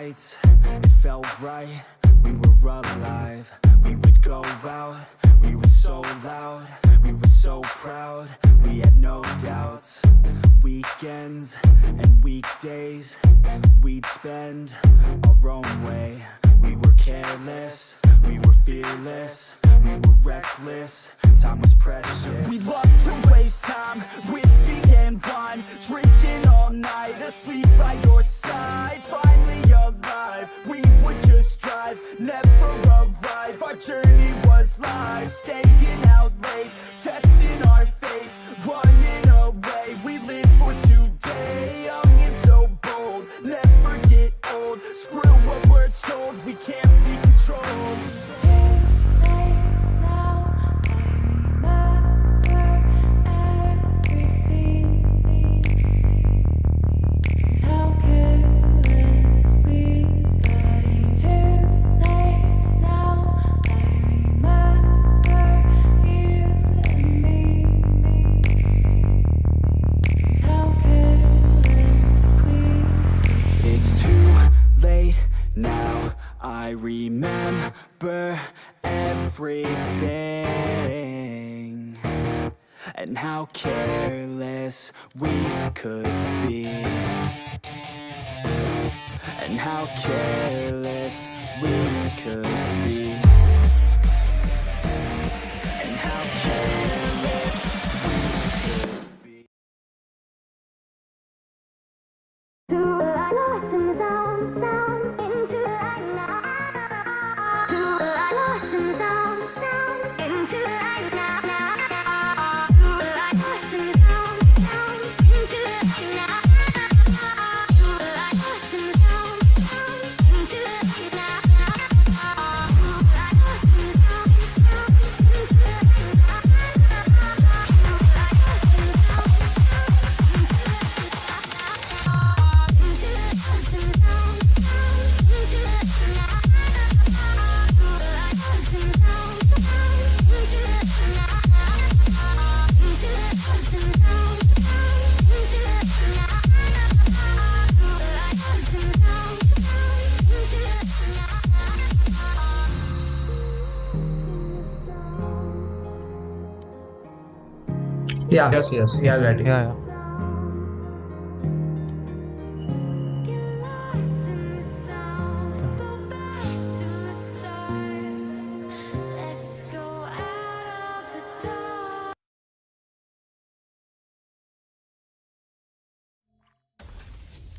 lights, it felt right. We were alive. We would go out. We were so loud. We were so proud. We had no doubts. Weekends and weekdays, we'd spend our own way. We were careless. We were fearless. We were reckless. Time was precious. We loved to waste time, whiskey and wine, drinking all night, asleep by your side. Finally alive, we would just drive, never arrive. Our journey was live, staying out late, testing our fate, running away. We live for today, young and so bold, never get old. Screw what we're told, we can't be controlled. Now I remember everything and how careless we could be, and how careless we could be, and how careless we could be. Yeah. Yes. We are ready. Yeah.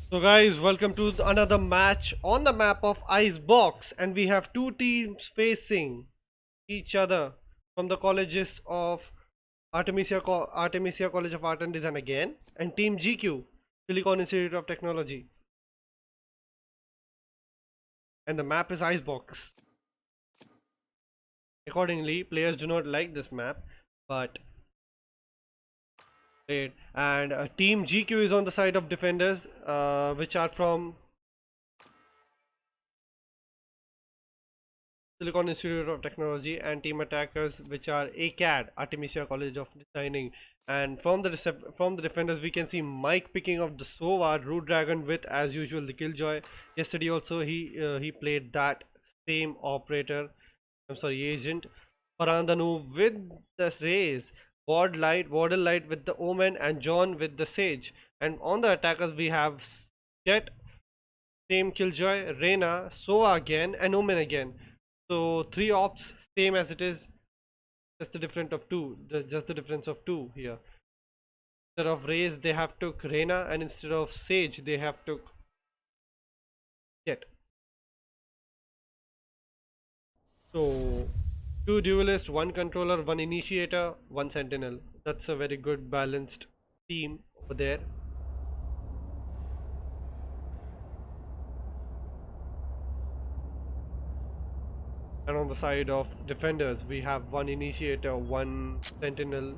So guys, welcome to another match on the map of Icebox, and we have two teams facing each other from the colleges of Artemisia College of Art and Design again, and Team GQ, Silicon Institute of Technology. And the map is Icebox. Accordingly, players do not like this map, but great. And Team GQ is on the side of defenders, which are from Silicon Institute of Technology, and team attackers, which are ACAD, Artemisia College of Designing. And from the defenders, we can see Mike picking up the SCOAR Root Dragon with, as usual, the Killjoy. Yesterday also he played that same operator. I'm sorry, agent. Parandanu with the Rays, Wardle Light with the Omen, and John with the Sage. And on the attackers, we have Jet, same Killjoy, Reyna, Soa again, and Omen again. So 3 ops, same as it is, just the difference of two. Here. Instead of Raze, they have took Reyna, and instead of Sage, they have took Jet. So 2 duelists, 1 controller, 1 initiator, 1 sentinel. That's a very good balanced team over there. And on the side of defenders, we have 1 initiator, 1 sentinel,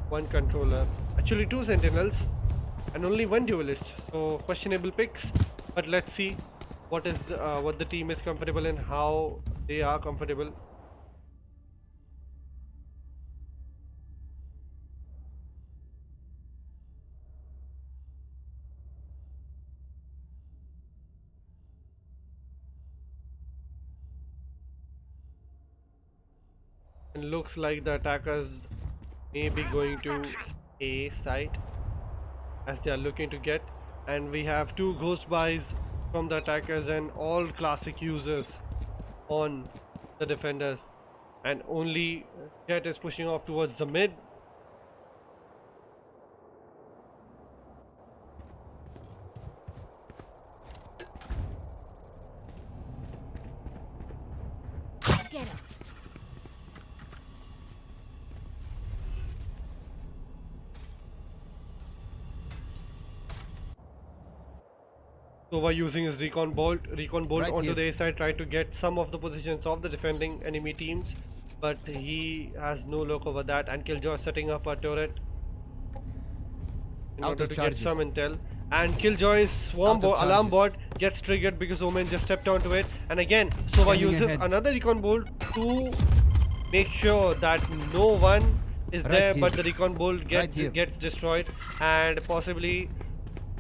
1 controller, actually 2 sentinels, and only 1 duelist. So questionable picks, but let's see what the team is comfortable in, how they are comfortable. And looks like the attackers may be going to A site as they are looking to get. And we have 2 ghost buys from the attackers and all classic users on the defenders. And only Jet is pushing off towards the mid. Get him. Sova using his recon bolt Right onto here. the A side, try to get some of the positions of the defending enemy teams, but he has no luck over that. And Killjoy setting up a turret in Out order of to charges. get some intel. And Killjoy's Out of alarm charges. bot gets triggered because Omen just stepped onto it. And again, Sova Scanning uses ahead. another recon bolt to make sure that no one is Right there, here. but the recon bolt Right here. gets destroyed, and possibly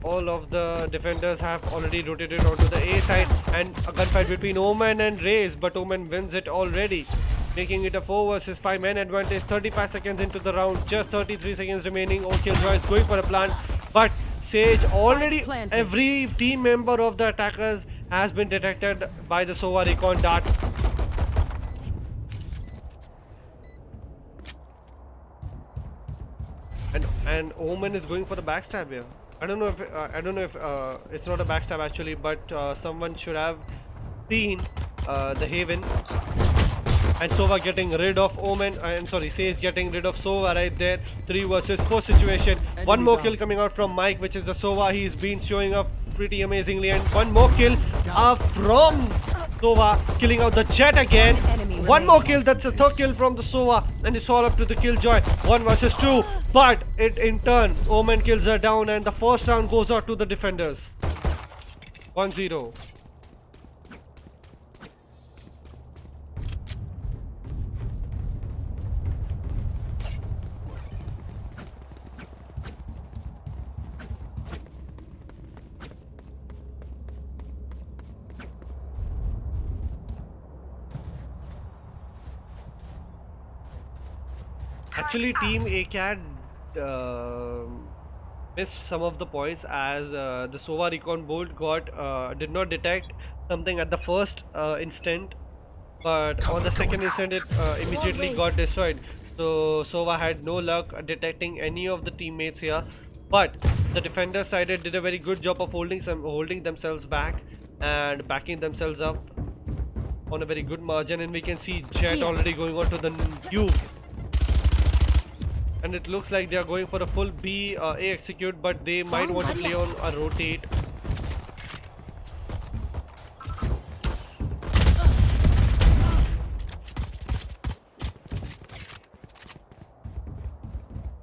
all of the defenders have already rotated onto the A side, and a gunfight between Omen and Raze, but Omen wins it already, making it a 4 versus 5 man advantage. 35 seconds into the round, just 33 seconds remaining. Killjoy is going for a plant, but Sage already, planted. every team member of the attackers has been detected by the Sova recon dart. And Omen is going for the backstab here. I don't know if it's not a backstab actually, but someone should have seen the Haven. And Sova getting rid of Omen, and sorry, Sage getting rid of Sova right there. 3 versus 4 situation. One more down. kill coming out from Mike, which is the Sova. He's been showing up pretty amazingly, and one more kill from Sova, killing out the Jet again. One more kill, that's the 3rd kill from the Sova, and it's all up to the Killjoy. 1 versus 2, but it in turn, Omen kills her down, and the first round goes out to the defenders. 1-0. Actually, Team ACAD missed some of the points as the Sova recon bolt did not detect something at the first instant, but on the second instant it immediately got destroyed. So Sova had no luck detecting any of the teammates here, but the defender side did a very good job of holding themselves back and backing themselves up on a very good margin, and we can see Jet already going on to the cube. And it looks like they are going for a full B A execute, but they might want to play on a rotate.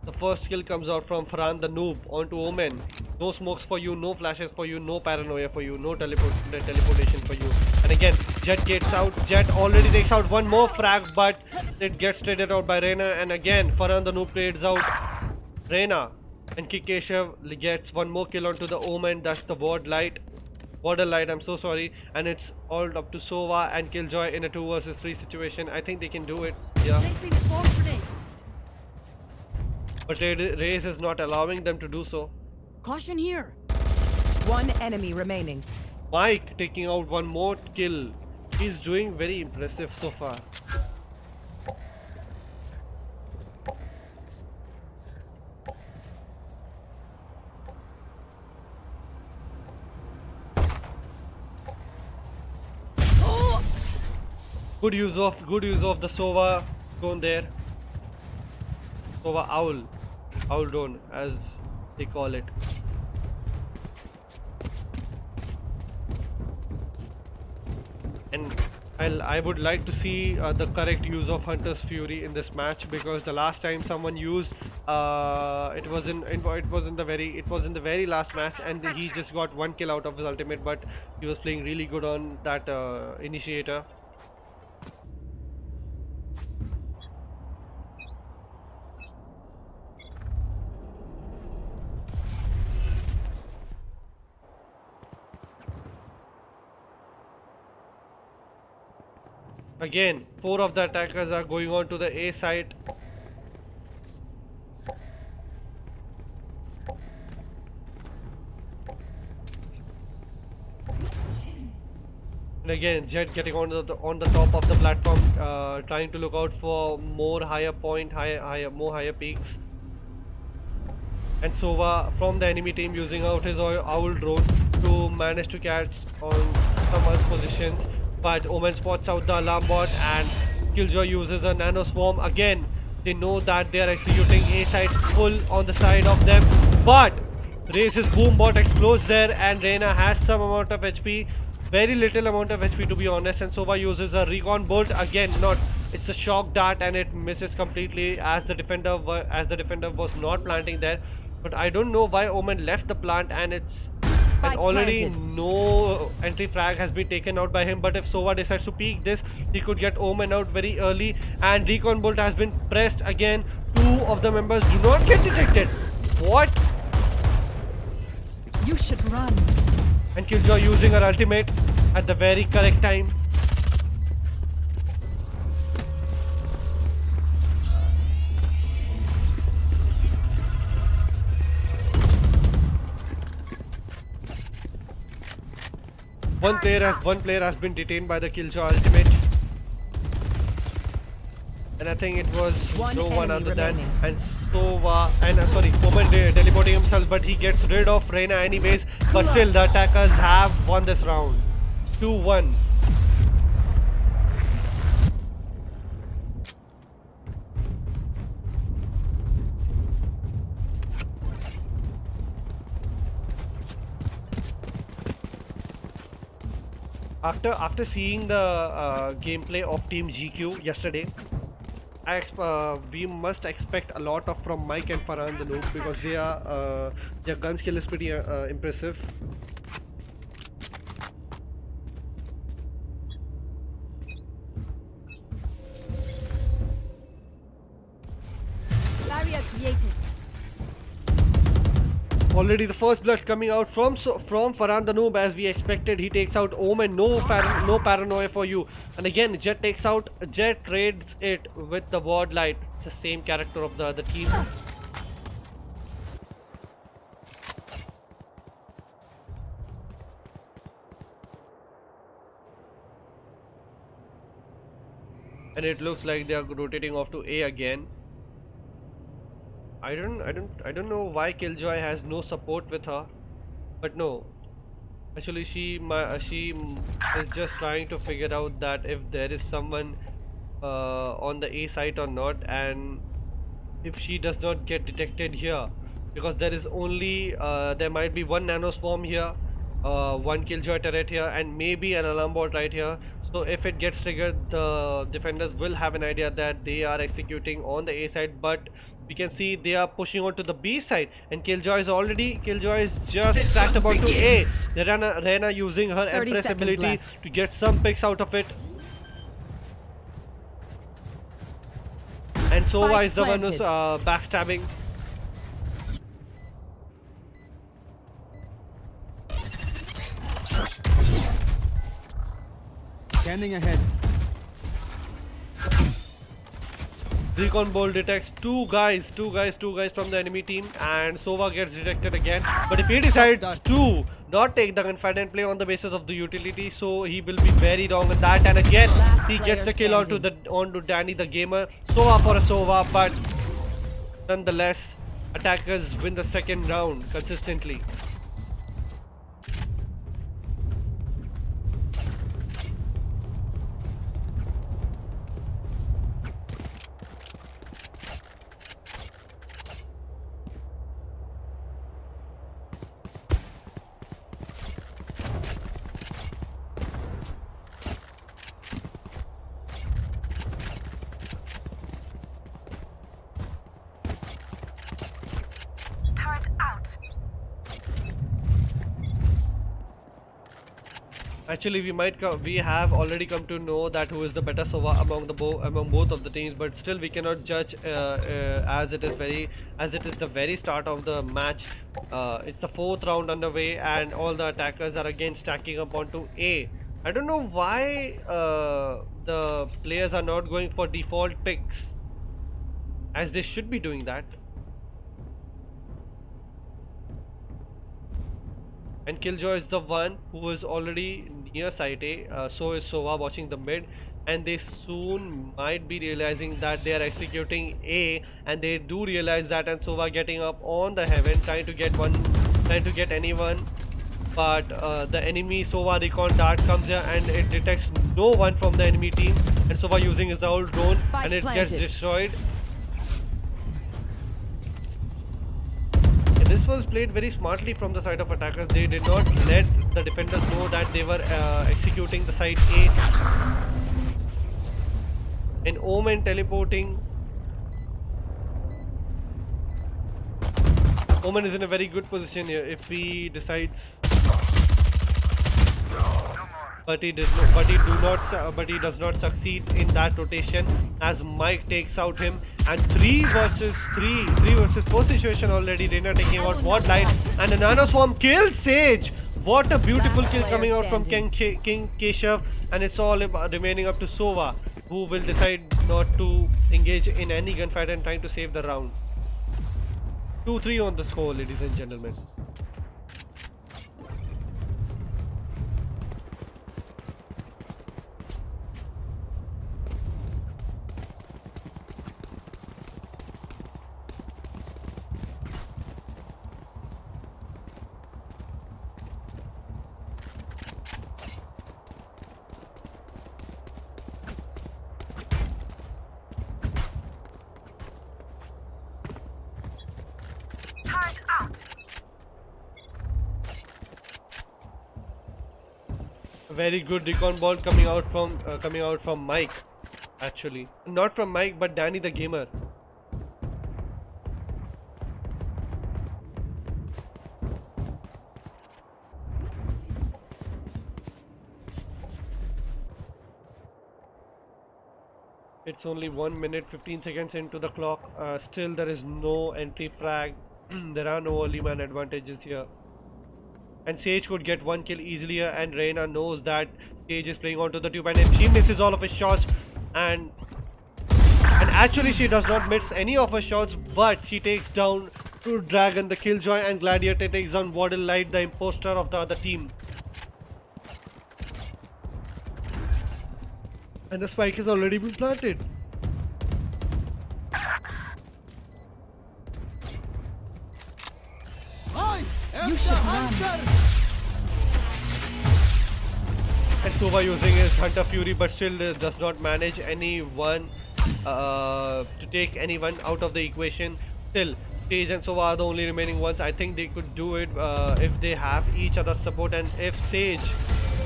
The first kill comes out from Farhan the noob onto Omen. No smokes for you, no flashes for you, no paranoia for you, no teleportation for you. And again, Jet gets out. Jet already takes out one more frag, but it gets traded out by Reina. And again, Farhan the noob trades out Reina. And Kikeshev gets one more kill onto the Omen. That's the border light, I'm so sorry. And it's all up to Sova and Killjoy in a 2 versus 3 situation. I think they can do it. Yeah. Placing swarm grenade. But Raze is not allowing them to do so. Caution here. 1 enemy remaining. Mike taking out one more kill. He's doing very impressive so far. Good use of the Sova drone there. Sova owl drone as they call it. And I would like to see the correct use of Hunter's Fury in this match, because the last time someone used it was in the very last match, and he just got 1 kill out of his ultimate, but he was playing really good on that initiator. Again, 4 of the attackers are going on to the A site. And again, Jet getting on the top of the platform, trying to look out for more higher higher peaks. And Sova from the enemy team using out his owl drone to manage to catch on someone's positions. But Omen spots out the alarm bot and Killjoy uses a nano swarm again. They know that they are executing A site full on the side of them, but Raze's boom bot explodes there and Reyna has some amount of HP, very little amount of HP to be honest, and Sova uses a recon bolt again. It's a shock dart and it misses completely as the defender was not planting there. But I don't know why Omen left the plant, and already planted. no entry frag has been taken out by him. But if Sova decides to peek this, he could get Omen out very early, and recon bolt has been pressed again. 2 of the members do not get detected. What? You should run. And Killjoy using her ultimate at the very correct time. One player has been detained by the Killjoy ultimate, and I think it was no one other than Sova and Omen teleporting himself, but he gets rid of Reyna anyways. But still, the attackers have won this round, 2-1. After seeing the gameplay of Team GQ yesterday, we must expect a lot from Mike and Farhan the Noob, because their gun skill is pretty impressive. Barrier created. Already the first blood coming out from Farhan the Noob, as we expected. He takes out Omen. No paranoia for you. And again, Jet trades it with the ward light. It's the same character of the other team. And it looks like they are rotating off to A again. I don't know why Killjoy has no support with her, but no, actually she is just trying to figure out that if there is someone on the A site or not, and if she does not get detected here, because there is only there might be one nano swarm here, one Killjoy turret here, and maybe an alarm bot right here. So if it gets triggered, the defenders will have an idea that they are executing on the A side. But we can see they are pushing on to the B side, and Killjoy is just stacked about to A. Reyna using her Empress ability left to get some picks out of it. And Sova is the one who's backstabbing. Scanning ahead. Recon Bolt detects two guys from the enemy team, and Sova gets detected again. But if he decides to not take the gunfight and play on the basis of the utility, so he will be very wrong with that. And again, he gets the kill onto Danny the Gamer. Sova for a Sova, but nonetheless, attackers win the second round consistently. Actually, we have already come to know that who is the better Sova among both of the teams, but still we cannot judge as it is the very start of the match. It's the 4th round underway, and all the attackers are again stacking up onto A. I don't know why the players are not going for default picks, as they should be doing that. And Killjoy is the one who is already near site A, so is Sova watching the mid, and they soon might be realizing that they are executing A, and they do realize that, and Sova getting up on the heaven, trying to get anyone, but the enemy Sova recon dart comes here and it detects no one from the enemy team, and Sova using his old drone Spike and it planted. gets destroyed. This was played very smartly from the side of attackers. They did not let the defenders know that they were executing the side A. And Omen teleporting. Omen is in a very good position here if he decides. But he does not succeed in that rotation as Mike takes out him, and 3 versus 4 situation already. Reina taking out Ward Light, and a Nano Swarm kills Sage. What a beautiful Last kill player coming out from standing. King Keshav, and it's all remaining up to Sova, who will decide not to engage in any gunfight and trying to save the round. 2-3 on the score, ladies and gentlemen. Very good recon ball coming out from Mike, actually not from Mike but Danny the gamer. It's only 1 minute 15 seconds into the clock. Still there is no entry frag. There are no early man advantages here. And Sage could get 1 kill easily here, and Reina knows that Sage is playing onto the tube, and if she misses all of his shots, and actually she does not miss any of her shots, but she takes down True Dragon, the Killjoy, and Gladiator takes down Waddle Light, the imposter of the other team. And the spike has already been planted. You should run. And Sova using his Hunter Fury, but still does not manage anyone to take anyone out of the equation. Still, Sage and Sova are the only remaining ones. I think they could do it if they have each other's support, and if Sage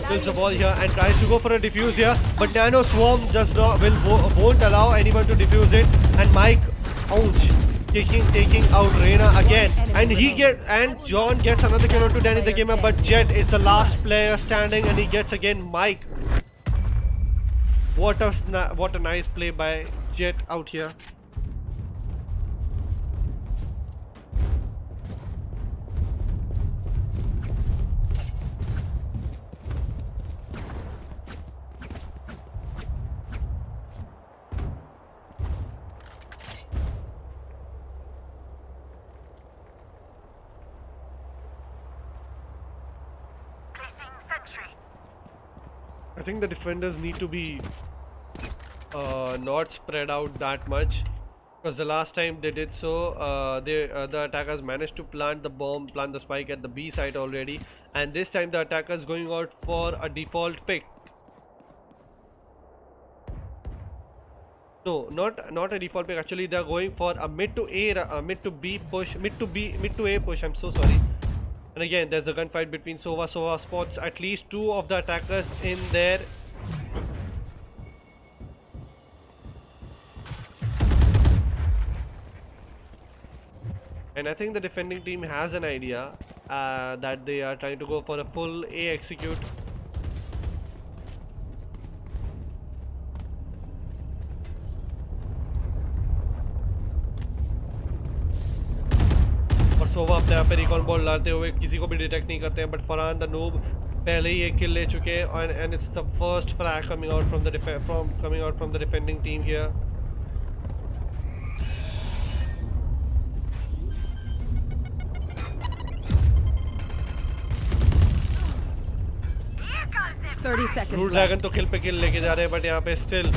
kills the ball here and tries to go for a defuse here, but Nano Swarm won't allow anyone to defuse it, and Mike, ouch, taking out Reina again, and John gets another kill onto Danny the gamer, but Jet is the last player standing, and he gets again Mike. What a nice play by Jet out here. I think the defenders need to be not spread out that much, because the last time they did so, the attackers managed to plant the spike at the B side already, and this time the attackers going out for a default pick. No, not a default pick. Actually, they are going for a mid to A push. I'm so sorry. And again, there's a gunfight between Sova. Sova spots at least 2 of the attackers in there. And I think the defending team has an idea that they are trying to go for a full A execute. और सोवा अपने आप पे recall ball डालते हुए किसी को भी detect नहीं करते हैं, बट फरहान द नूब पहले ही एक kill ले चुके हैं and it's the first frag coming out from the defending team here. Seconds dragon तो किल पे किल लेके जा रहे हैं बट यहाँ पे स्टिल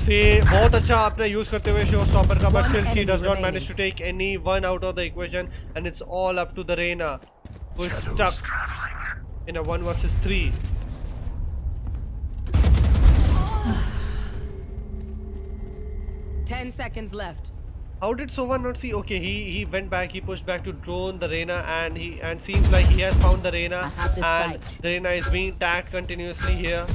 से बहुत अच्छा आपने यूज करते हुए शो स्टॉपर का but still she does not manage to take any one out of the equation and it's all up to the Rena who is stuck in a 1 versus 3. Ten seconds left. How did Sova not see? Okay, he went back, he pushed back to drone the Reyna and seems like he has found the Reyna and the Reyna is being tagged continuously here.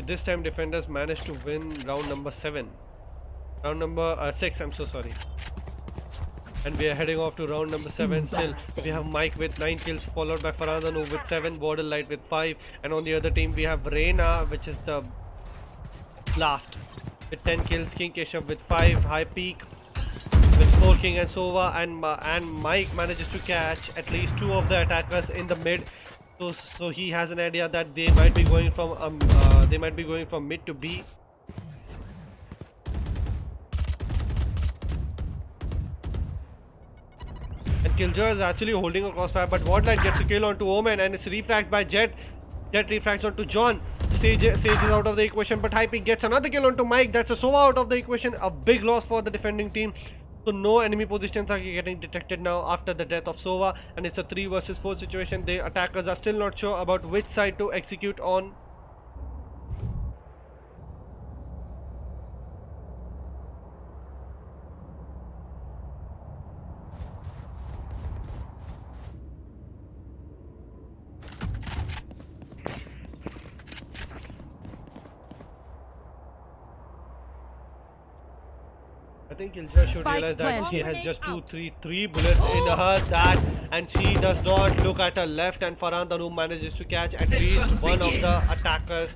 This time defenders managed to win round number 6, I'm so sorry. And we are heading off to round number 7 still. We have Mike with 9 kills followed by Farandanu with 7, Border Light with 5 and on the other team we have Reyna which is the last with 10 kills, King Keshav with 5, High Peak with 4 King and Sova and Mike manages to catch at least 2 of the attackers in the mid. So he has an idea that they might be going from mid to B. And Killjoy is actually holding a crossfire, but Wardlight gets a kill onto Omen and it's refragged by Jet. Jet refrags onto John. Sage is out of the equation, but Hype gets another kill onto Mike. That's a Sova out of the equation. A big loss for the defending team. So no enemy positions are getting detected now after the death of Sova, and it's a 3 versus 4 situation. The attackers are still not sure about which side to execute on. I think Killjoy should realize that she has just 3 bullets in her and she does not look at her left, and Farandanu manages to catch at least one of the attackers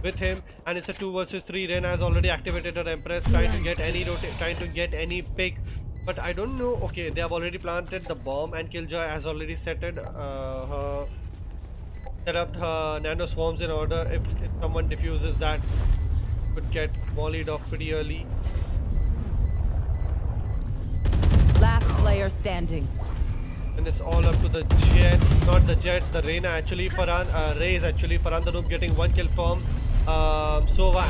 with him, and it's a 2 versus 3. Reyna has already activated her Empress, trying to get any pick, but I don't know. Okay, they have already planted the bomb and Killjoy has already set up her nano swarms in order. If someone defuses that, could get volleyed off pretty early. Last player standing. And it's all up to the Jet, not the Jet, the Reyna actually. Ray is actually Farandanu getting 1 kill from Sova,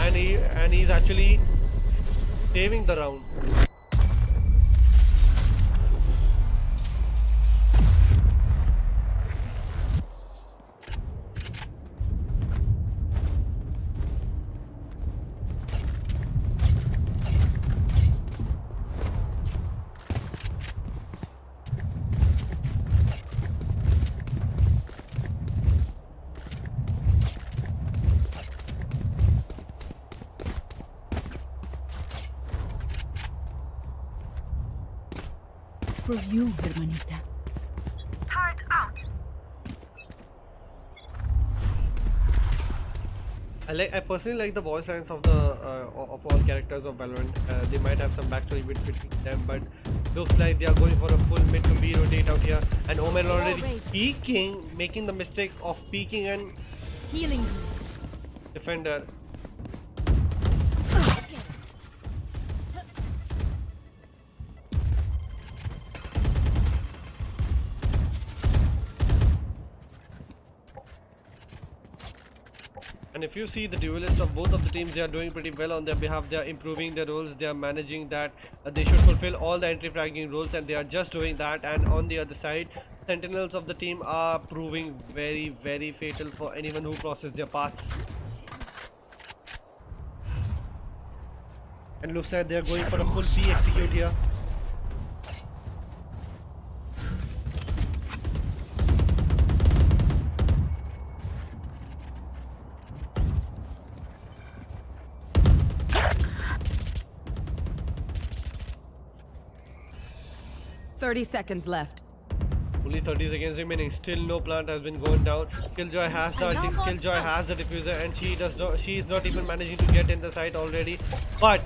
and he's actually saving the round. For you, hermanita. Turret out. I personally like the voice lines of of all characters of Valorant. They might have some backstory between them, but looks like they are going for a full mid to B rotate out here. And Omen already peeking, making the mistake of peeking and Healing. defender. And if you see the duelists of both of the teams, they are doing pretty well on their behalf. They are improving their roles. They are managing that. They should fulfill all the entry fragging roles, and they are just doing that. And on the other side, sentinels of the team are proving very, very fatal for anyone who crosses their paths. And looks like they are going for a full P execute here. 30 seconds left. Only 30 seconds remaining. Still no plant has been going down. Killjoy has the Killjoy has the diffuser, and she is not even managing to get in the site already. But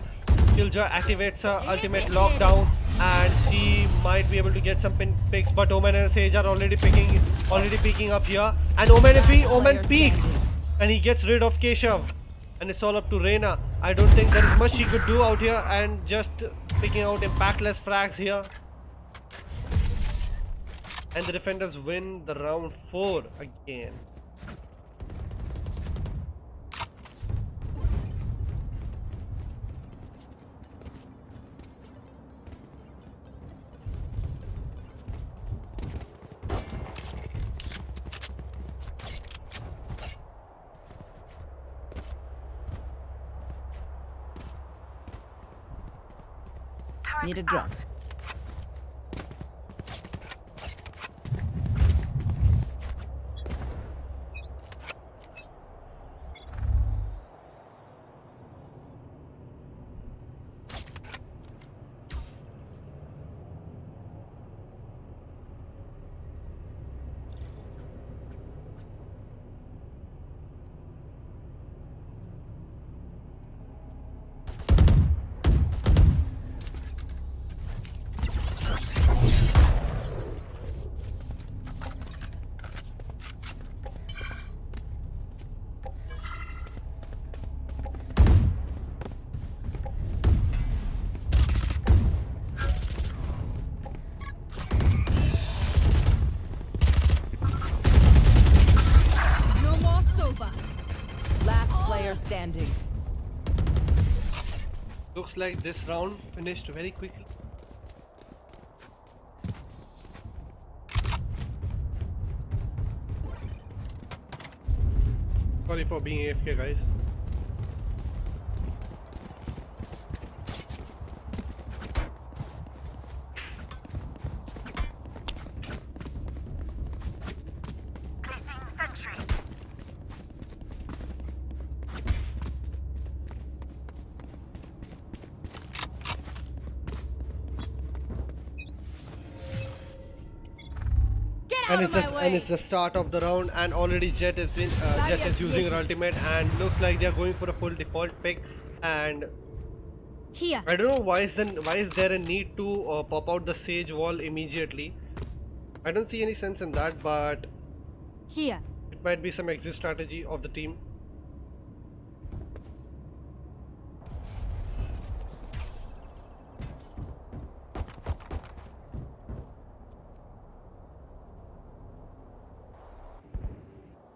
Killjoy activates her ultimate lockdown, and she might be able to get some picks. But Omen and Sage are already peeking up here, and Omen peeks, and he gets rid of Keshav, and it's all up to Reina. I don't think there is much she could do out here, and just picking out impactless frags here. And the defenders win the round 4 again. Need a drop. Standing. Looks like this round finished very quickly. Sorry for being AFK, guys. And it's the start of the round, and already Jet is using her ultimate, and looks like they are going for a full default pick. And Here. I don't know why is there a need to pop out the Sage wall immediately. I don't see any sense in that, but Here. it might be some exit strategy of the team.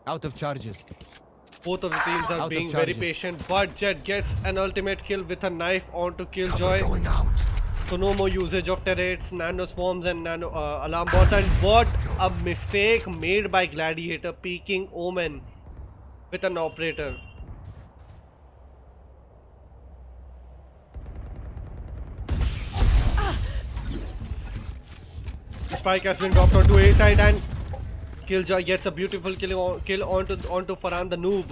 Out of charges. Both of the teams are being very patient, but Jet gets an ultimate kill with a knife onto Killjoy. So no more usage of turrets, nano swarms and nano alarm bots. And what a mistake made by Gladiator, peeking Omen with an operator. The spike has been dropped onto A side, and Killjoy gets a beautiful kill onto Farhan the noob.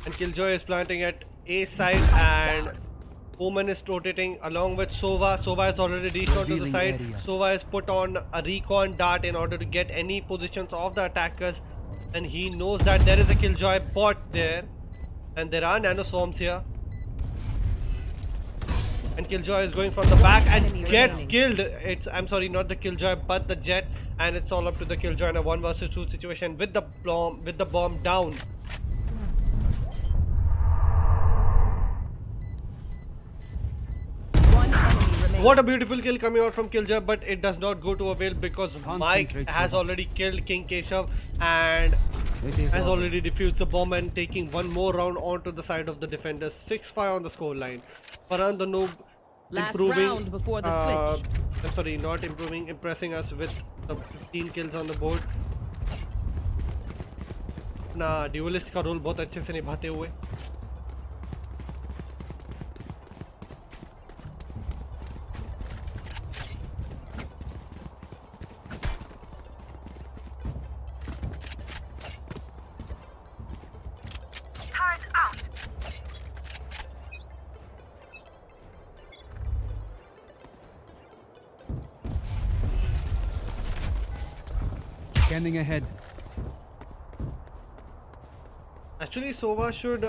And Killjoy is planting at A side, and Omen is rotating along with Sova. Sova has already reached onto the side. Sova has put on a recon dart in order to get any positions of the attackers, and he knows that there is a Killjoy bot there, and there are nano swarms here. And Killjoy is going from the back and gets killed. I'm sorry, not the Killjoy but the Jet, and it's all up to the Killjoy in a 1 vs 2 situation with the bomb down. What a beautiful kill coming out from Killjoy, but it does not go to avail because Mike has already killed King Keshav and has already defused the bomb and taking one more round onto the side of the defenders. 6-5 on the scoreline. Farhan the noob improving. Round before the switch. I'm sorry, not improving, impressing us with the 15 kills on the board. अपना duelist का role बहुत अच्छे से निभाते हुए. Scanning ahead. Actually, Sova should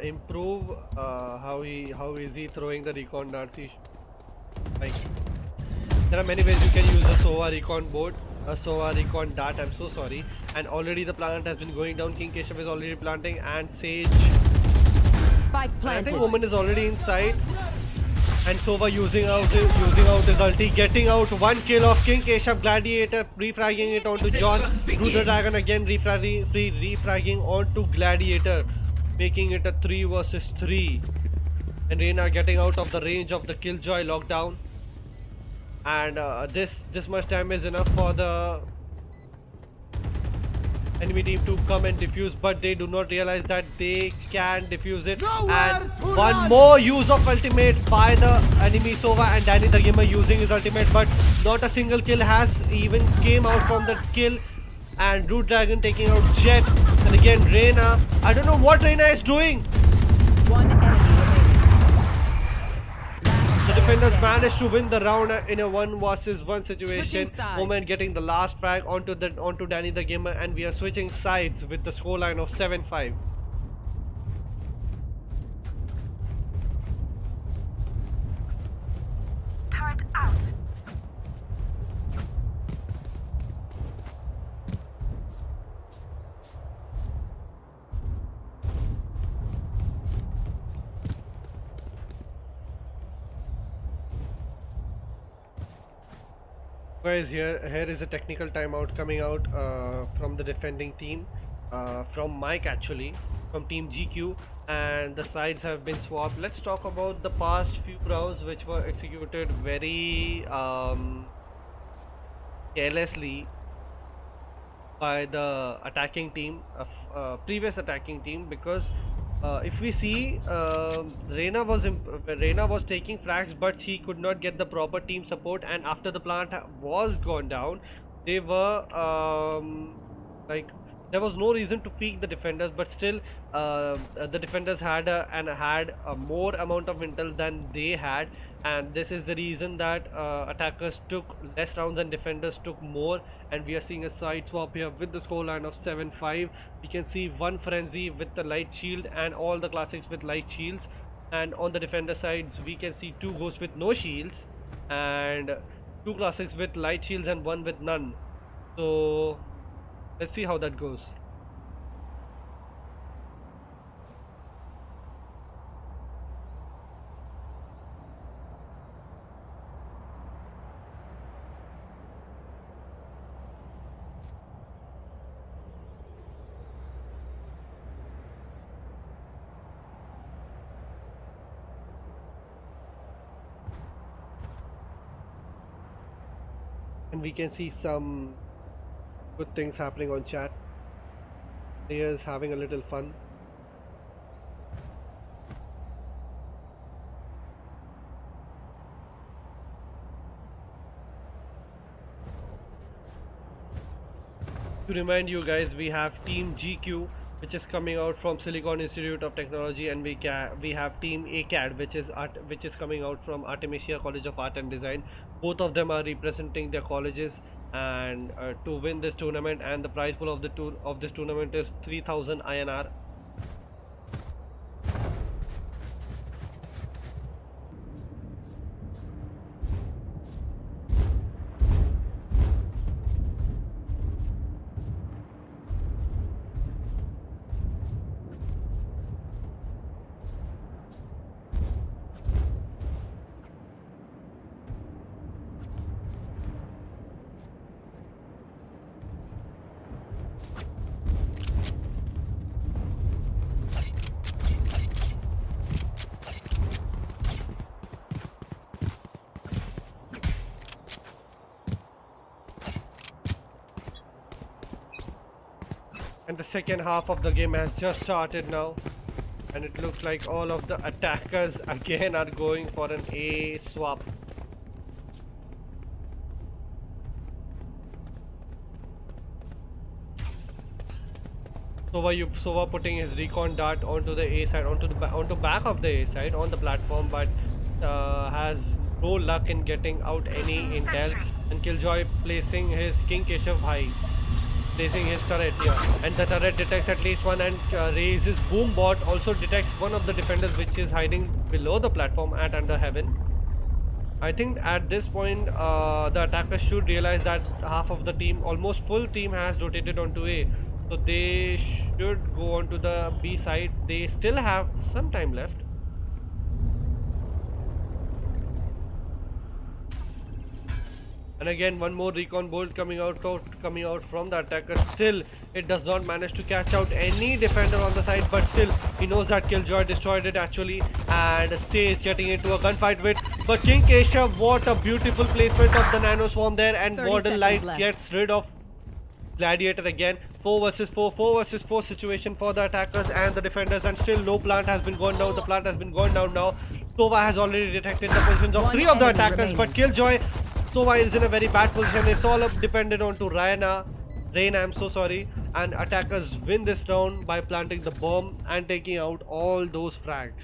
improve how is he throwing the recon darts. Like, there are many ways you can use a Sova recon board, a Sova recon dart. I'm so sorry. And already the plant has been going down. King Keshav is already planting, and Sage. Spike I planted. think Woman is already inside. And Sova using out his ulti, getting out one kill of King Keshav Gladiator, refragging it onto John. Through the Dragon again, refragging onto Gladiator, making it a 3 versus 3. And Reina getting out of the range of the Killjoy lockdown. And this much time is enough for the enemy team to come and defuse, but they do not realize that they can defuse it. And one more use of ultimate by the enemy Sova, and Danny the Gamer using his ultimate, but not a single kill has even came out from the kill. And Root Dragon taking out Jet, and again Reina. I don't know what Reina is doing. One enemy remaining. The defenders managed to win the round in a 1 versus 1 situation. Switching sides. Moment getting the last frag onto Danny the Gamer, and we are switching sides with the scoreline of 7-5. Turret out. Guys, here is a technical timeout coming out from the defending team, from Mike actually, from Team GQ, and the sides have been swapped. Let's talk about the past few rounds which were executed very carelessly by the attacking team, previous attacking team, because if we see, Reina was taking frags, but she could not get the proper team support, and after the plant was gone down, they were like, there was no reason to peek the defenders, but still the defenders had a more amount of intel than they had, and this is the reason that attackers took less rounds and defenders took more, and we are seeing a side swap here with the scoreline of 7-5. We can see one Frenzy with the light shield and all the classics with light shields, and on the defender sides we can see 2 ghosts with no shields and 2 classics with light shields and 1 with none. So let's see how that goes. And we can see some good things happening on chat. Players having a little fun. To remind you guys, we have Team GQ, which is coming out from Silicon Institute of Technology, and we have Team ACAD, which is coming out from Artemisia College of Art and Design. Both of them are representing their colleges, and to win this tournament, and the prize pool of this tournament is 3000 INR. And the second half of the game has just started now, and it looks like all of the attackers again are going for an A swap. Sova putting his recon dart onto the A side, onto back of the A side on the platform, but has no luck in getting out any intel, and Killjoy placing his King Keshav high. placing his turret here, and the turret detects at least one and raises boom bot also detects one of the defenders which is hiding below the platform at under heaven. I think at this point the attackers should realize that half of the team, almost full team, has rotated onto A, so they should go onto the B side. They still have some time left. And again, one more recon bolt coming out from the attacker. Still, it does not manage to catch out any defender on the side, but still, he knows that Killjoy destroyed it actually, and Sage getting into a gunfight with. But King Keshav, what a beautiful placement of the nano swarm there, and Warden Light gets rid of Gladiator again. 4 versus 4 situation for the attackers and the defenders, and still no plant has been gone down. The plant has been gone down now. Sova has already detected the positions of 3 of the attackers, but Killjoy, Sova is in a very bad position. It's all dependent on to Raina, I'm so sorry, and attackers win this round by planting the bomb and taking out all those frags.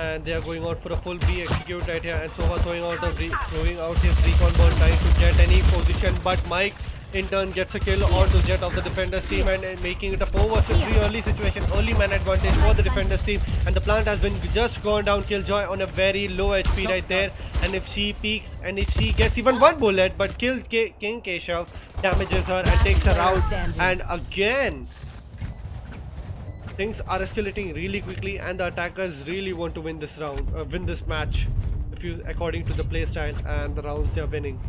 And they are going out for a full B execute right here, and Sova throwing out his recon ball, trying to get any position, but Mike in turn gets a kill onto Jet of the defenders team, and making it a 4 versus 3 early situation, early man advantage for the defenders team. And the plant has been just gone down. Killjoy on a very low HP right there, and if she peeks and if she gets even one bullet, but King Keshav damages her and takes her out. And again, things are escalating really quickly, and the attackers really want to win this round, win this match, according to the playstyle and the rounds they are winning.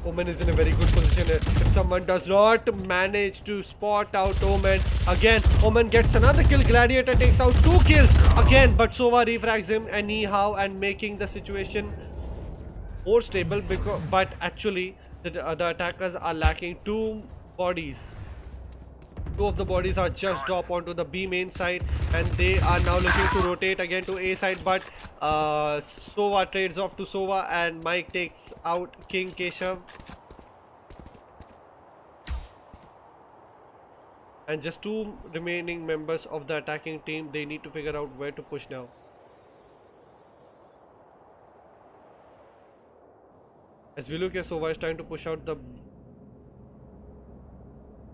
Omen is in a very good position. If someone does not manage to spot out Omen, again Omen gets another kill. Gladiator takes out 2 kills again, but Sova refrags him anyhow and making the situation more stable, but actually the attackers are lacking 2 bodies. 2 of the bodies are just dropped onto the B main side, and they are now looking to rotate again to A side, but Sova trades off to Sova, and Mike takes out King Keshav. And just 2 remaining members of the attacking team. They need to figure out where to push now. As we look here, Sova is trying to push out the...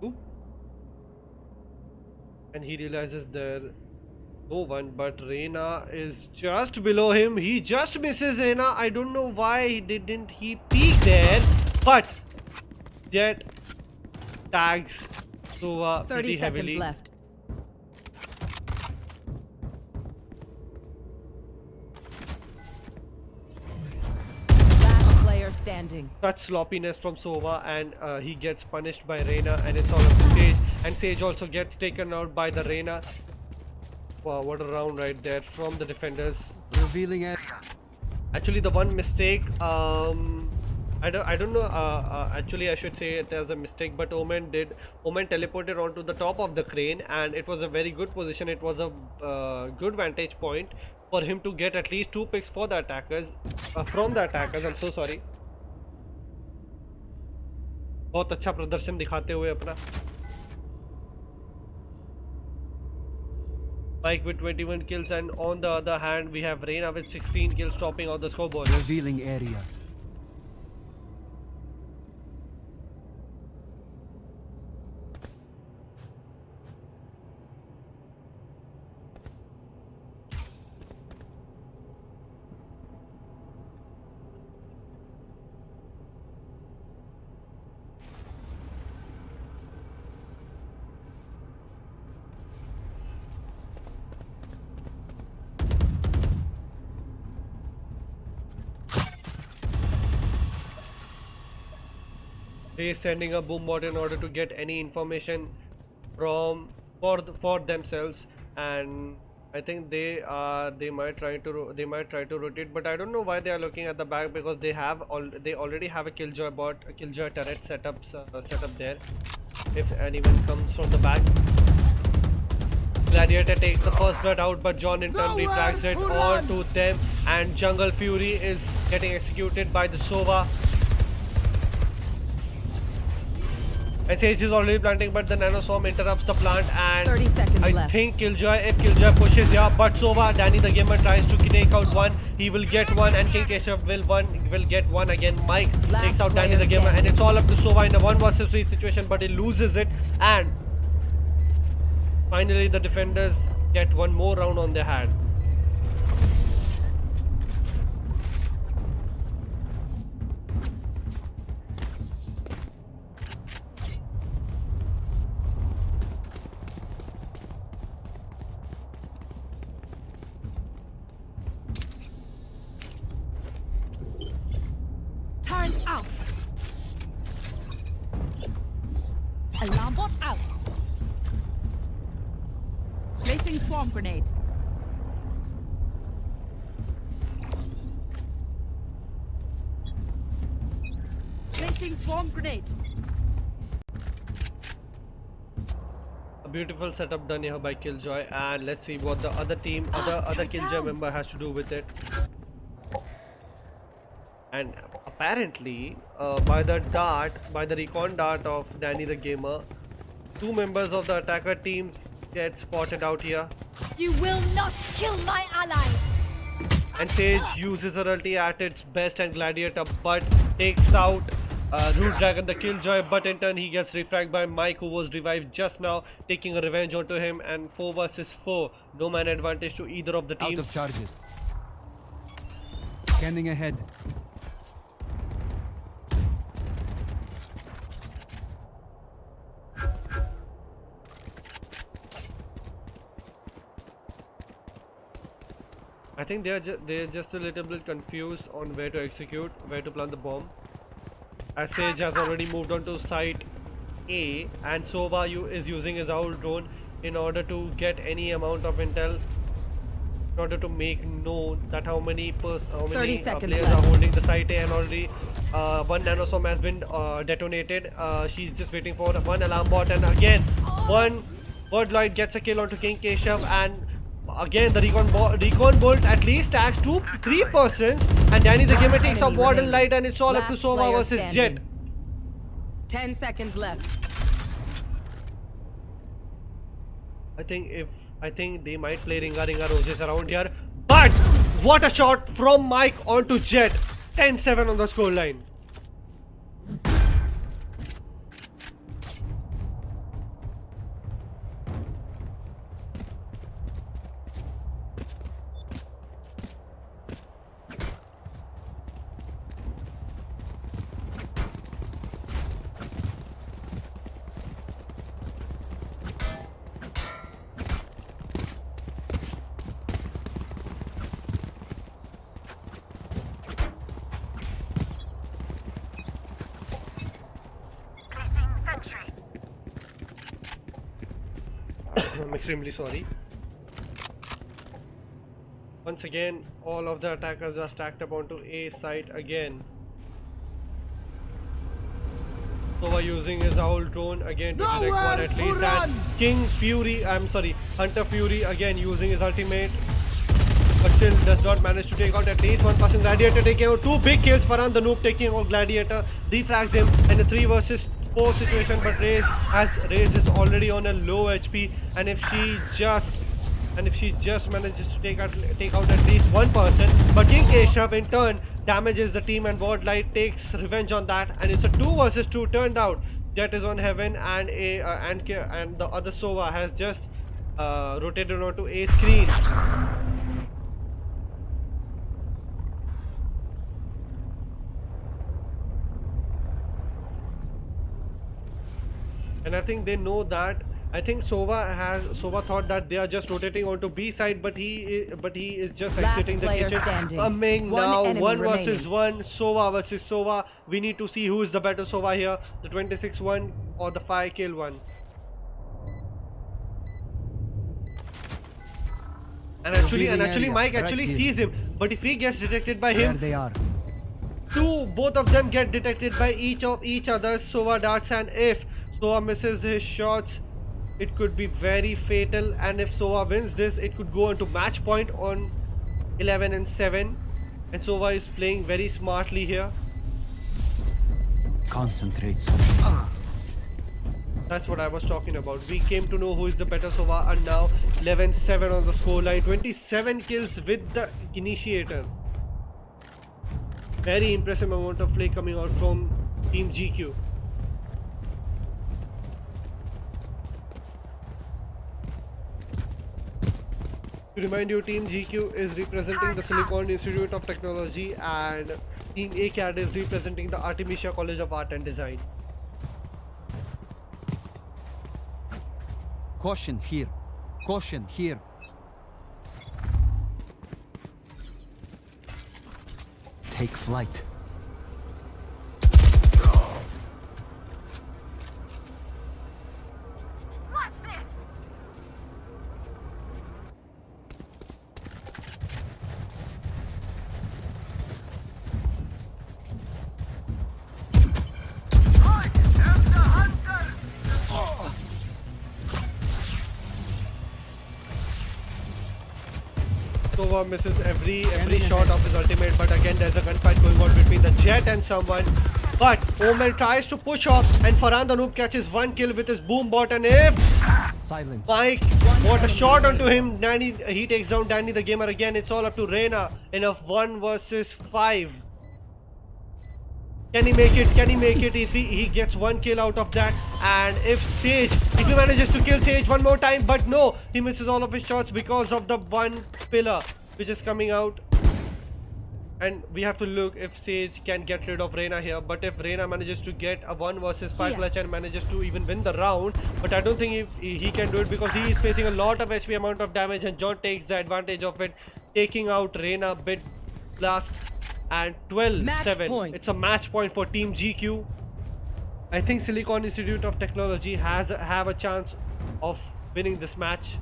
Ooh. And he realizes there no one, but Reina is just below him. He just misses Reina. I don't know why didn't he peek there, but Jet tags Sova pretty heavily. 30 seconds left. Last player standing. Such sloppiness from Sova, and he gets punished by Reina, and it's all up to Sage. And Sage also gets taken out by the Reina. Wow, what a round right there from the defenders. Revealing it. Actually, the one mistake, I don't know, actually I should say there's a mistake, but Omen teleported onto the top of the crane, and it was a very good position. It was a good vantage point for him to get at least 2 picks for the attackers, from the attackers. I'm so sorry. बहुत अच्छा प्रदर्शन दिखाते हुए अपना. Mike with 21 kills, and on the other hand we have Reina with 16 kills, topping out the scoreboard. Revealing area. They is sending a boom bot in order to get any information from for themselves, and I think they might try to rotate, but I don't know why they are looking at the back, because they already have a killjoy turret set up there. If anyone comes from the back, Gladiator takes the first blood out, but John in turn refrags it onto them, and Jungle Fury is getting executed by the Sova. And Sage is already planting, but the Nanoswarm interrupts the plant, and 30 seconds I left. think if Killjoy pushes, yeah, but Sova, Danny the Gamer tries to take out one. He will get one, and King Keshav will get one again. Mike takes out Danny the player Gamer, and standing. it's all up to Sova in a 1 vs 3 situation, but he loses it, and finally the defenders get one more round on their hand. Turn out. Alarm bot out. Placing swarm grenade. Placing swarm grenade. A beautiful setup done here by Killjoy, and let's see what the other Killjoy member has to do with it. And apparently, by the recon dart of Danny the Gamer, 2 members of the attacker teams get spotted out here. You will not kill my ally. And Sage uses her ulti at its best, and Gladiator but takes out Root Dragon the Killjoy, but in turn he gets refragged by Mike, who was revived just now, taking a revenge onto him, and 4 vs 4. No man advantage to either of the teams. Out of charges. Scanning ahead. I think they're just a little bit confused on where to plant the bomb. As Sage has already moved on to site A, and Sova is using his owl drone in order to get any amount of intel, in order to make known that how many players are holding the site A, and already one Nanoswarm has been detonated. She's just waiting for one alarm bot, and again one Birdlight gets a kill onto King Keshav, and again the recon bolt at least tags 3 persons, and Danny the Gamer takes up Warden Light, and it's all up to Last Sova player versus Jet. standing. 10 seconds left. I think they might play Ringa Roses around here, but what a shot from Mike onto Jet. 10-7 on the scoreline. I'm extremely sorry. Once again, all of the attackers are stacked up onto A site again. Sova using his owl drone again to detect one at least, and Hunter Fury again using his ultimate, but still does not manage to take out at least one person. Gladiator taking out 2 big kills. Farhan the noob taking out Gladiator, defrags him in a 3 vs 4 situation, but Raze is already on a low HP, and if she just manages to take out at least one person, but King Keshav in turn damages the team, and Wardlight takes revenge on that, and it's a 2 vs 2 turned out. Jet is on heaven, and and the other Sova has just rotated onto A screen. And I think they know that I think Sova thought that they are just rotating onto B side, but he is just Last exiting the player kitchen. standing. Coming One now, enemy one remaining. versus one, Sova versus Sova. We need to see who is the better Sova here, the 26 one or the 5 kill one. And actually, Mike actually sees him, but if he gets detected by There him, they are. both of them get detected by each other's Sova darts, and if Sova misses his shots, it could be very fatal. And if Sova wins this, it could go on to match point on 11 and 7. And Sova is playing very smartly here. Concentrate. That's what I was talking about. We came to know who is the better Sova, and now 11-7 on the scoreline. 27 kills with the initiator. Very impressive amount of play coming out from Team GQ. To remind you, Team GQ is representing the Silicon Institute of Technology, and Team ACAD is representing the Artemisia College of Art and Design. Caution here. Caution here. Take flight. Watch this. Sova misses every shot of his ultimate, but again there's a gunfight going on between the Jet and someone. But Omen tries to push off, and Farhan the Noob catches one kill with his boom bot, and if Silence. Mike got a shot onto him, Danny, he takes down Danny the Gamer again. It's all up to Reina in a 1 versus 5. Can he make it? Can he make it? He gets one kill out of that. And if he manages to kill Sage one more time, but no, he misses all of his shots because of the one pillar which is coming out. And we have to look if Sage can get rid of Reina here. But if Reina manages to get a 1 versus 5 clutch and manages to even win the round, but I don't think he can do it because he is facing a lot of HP amount of damage, and John takes the advantage of it, taking out Reina bit blast. And 12-7. It's a match point for Team GQ. I think Silicon Institute of Technology have a chance of winning this match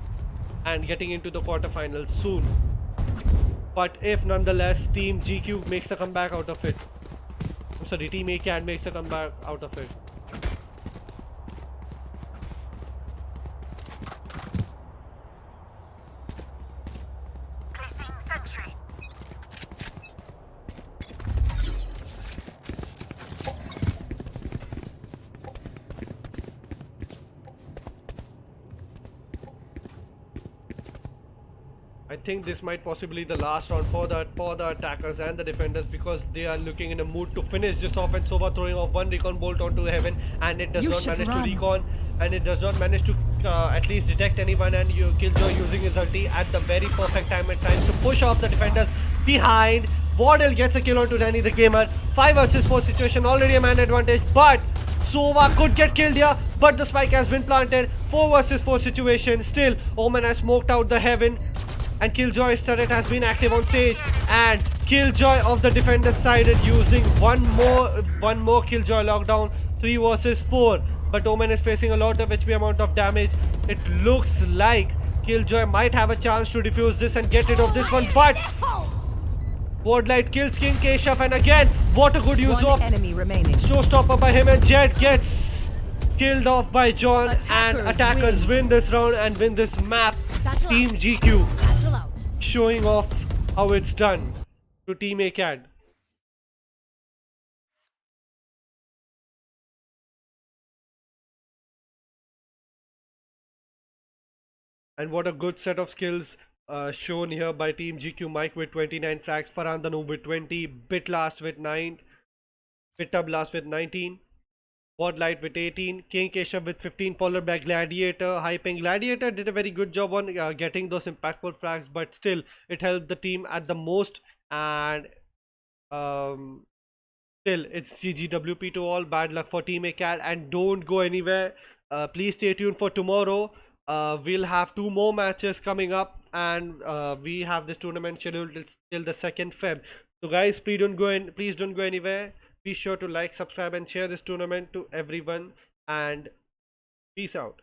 and getting into the quarterfinals soon. But if nonetheless Team GQ makes a comeback out of it, I'm sorry, Team ACAD makes a comeback out of it. Placing sentry. I think this might possibly be the last round for the attackers and the defenders, because they are looking in a mood to finish this off. And Sova throwing off one recon bolt onto heaven, and it does not manage to recon, and it does not manage to at least detect anyone. And Killjoy using his ulti at the very perfect time and tries to push off the defenders behind. Wardell gets a kill onto Danny the Gamer. 5 versus 4 situation, already a man advantage, but Sova could get killed here, but the spike has been planted. 4 versus 4 situation. Still, Omen has smoked out the heaven, and Killjoy's turret has been active on Sage, and Killjoy of the defenders sided using one more Killjoy lockdown. 3 versus 4, but Omen is facing a lot of HP amount of damage. It looks like Killjoy might have a chance to defuse this and get rid of this one, but Wardlight kills King Keshav, and again, what a good use of enemy remaining. showstopper by him, and Jet gets killed off by John, and attackers win this round and win this map. Team GQ showing off how it's done to Team ACAD. And what a good set of skills shown here by Team GQ. Mike with 29 frags, Farhan the Noob with 20, Bitlast with 9, Bitablast with 19, Wardlight with 18, King Keshav with 15, followed by Gladiator, Hyping. Gladiator did a very good job on getting those impactful frags, but still it helped the team at the most. And still it's CGWP to all. Bad luck for Team ACAD, and don't go anywhere. please stay tuned for tomorrow. We'll have 2 more matches coming up, and we have this tournament scheduled till the 2nd Feb. So guys, please don't go anywhere. Be sure to like, subscribe, and share this tournament to everyone. And peace out.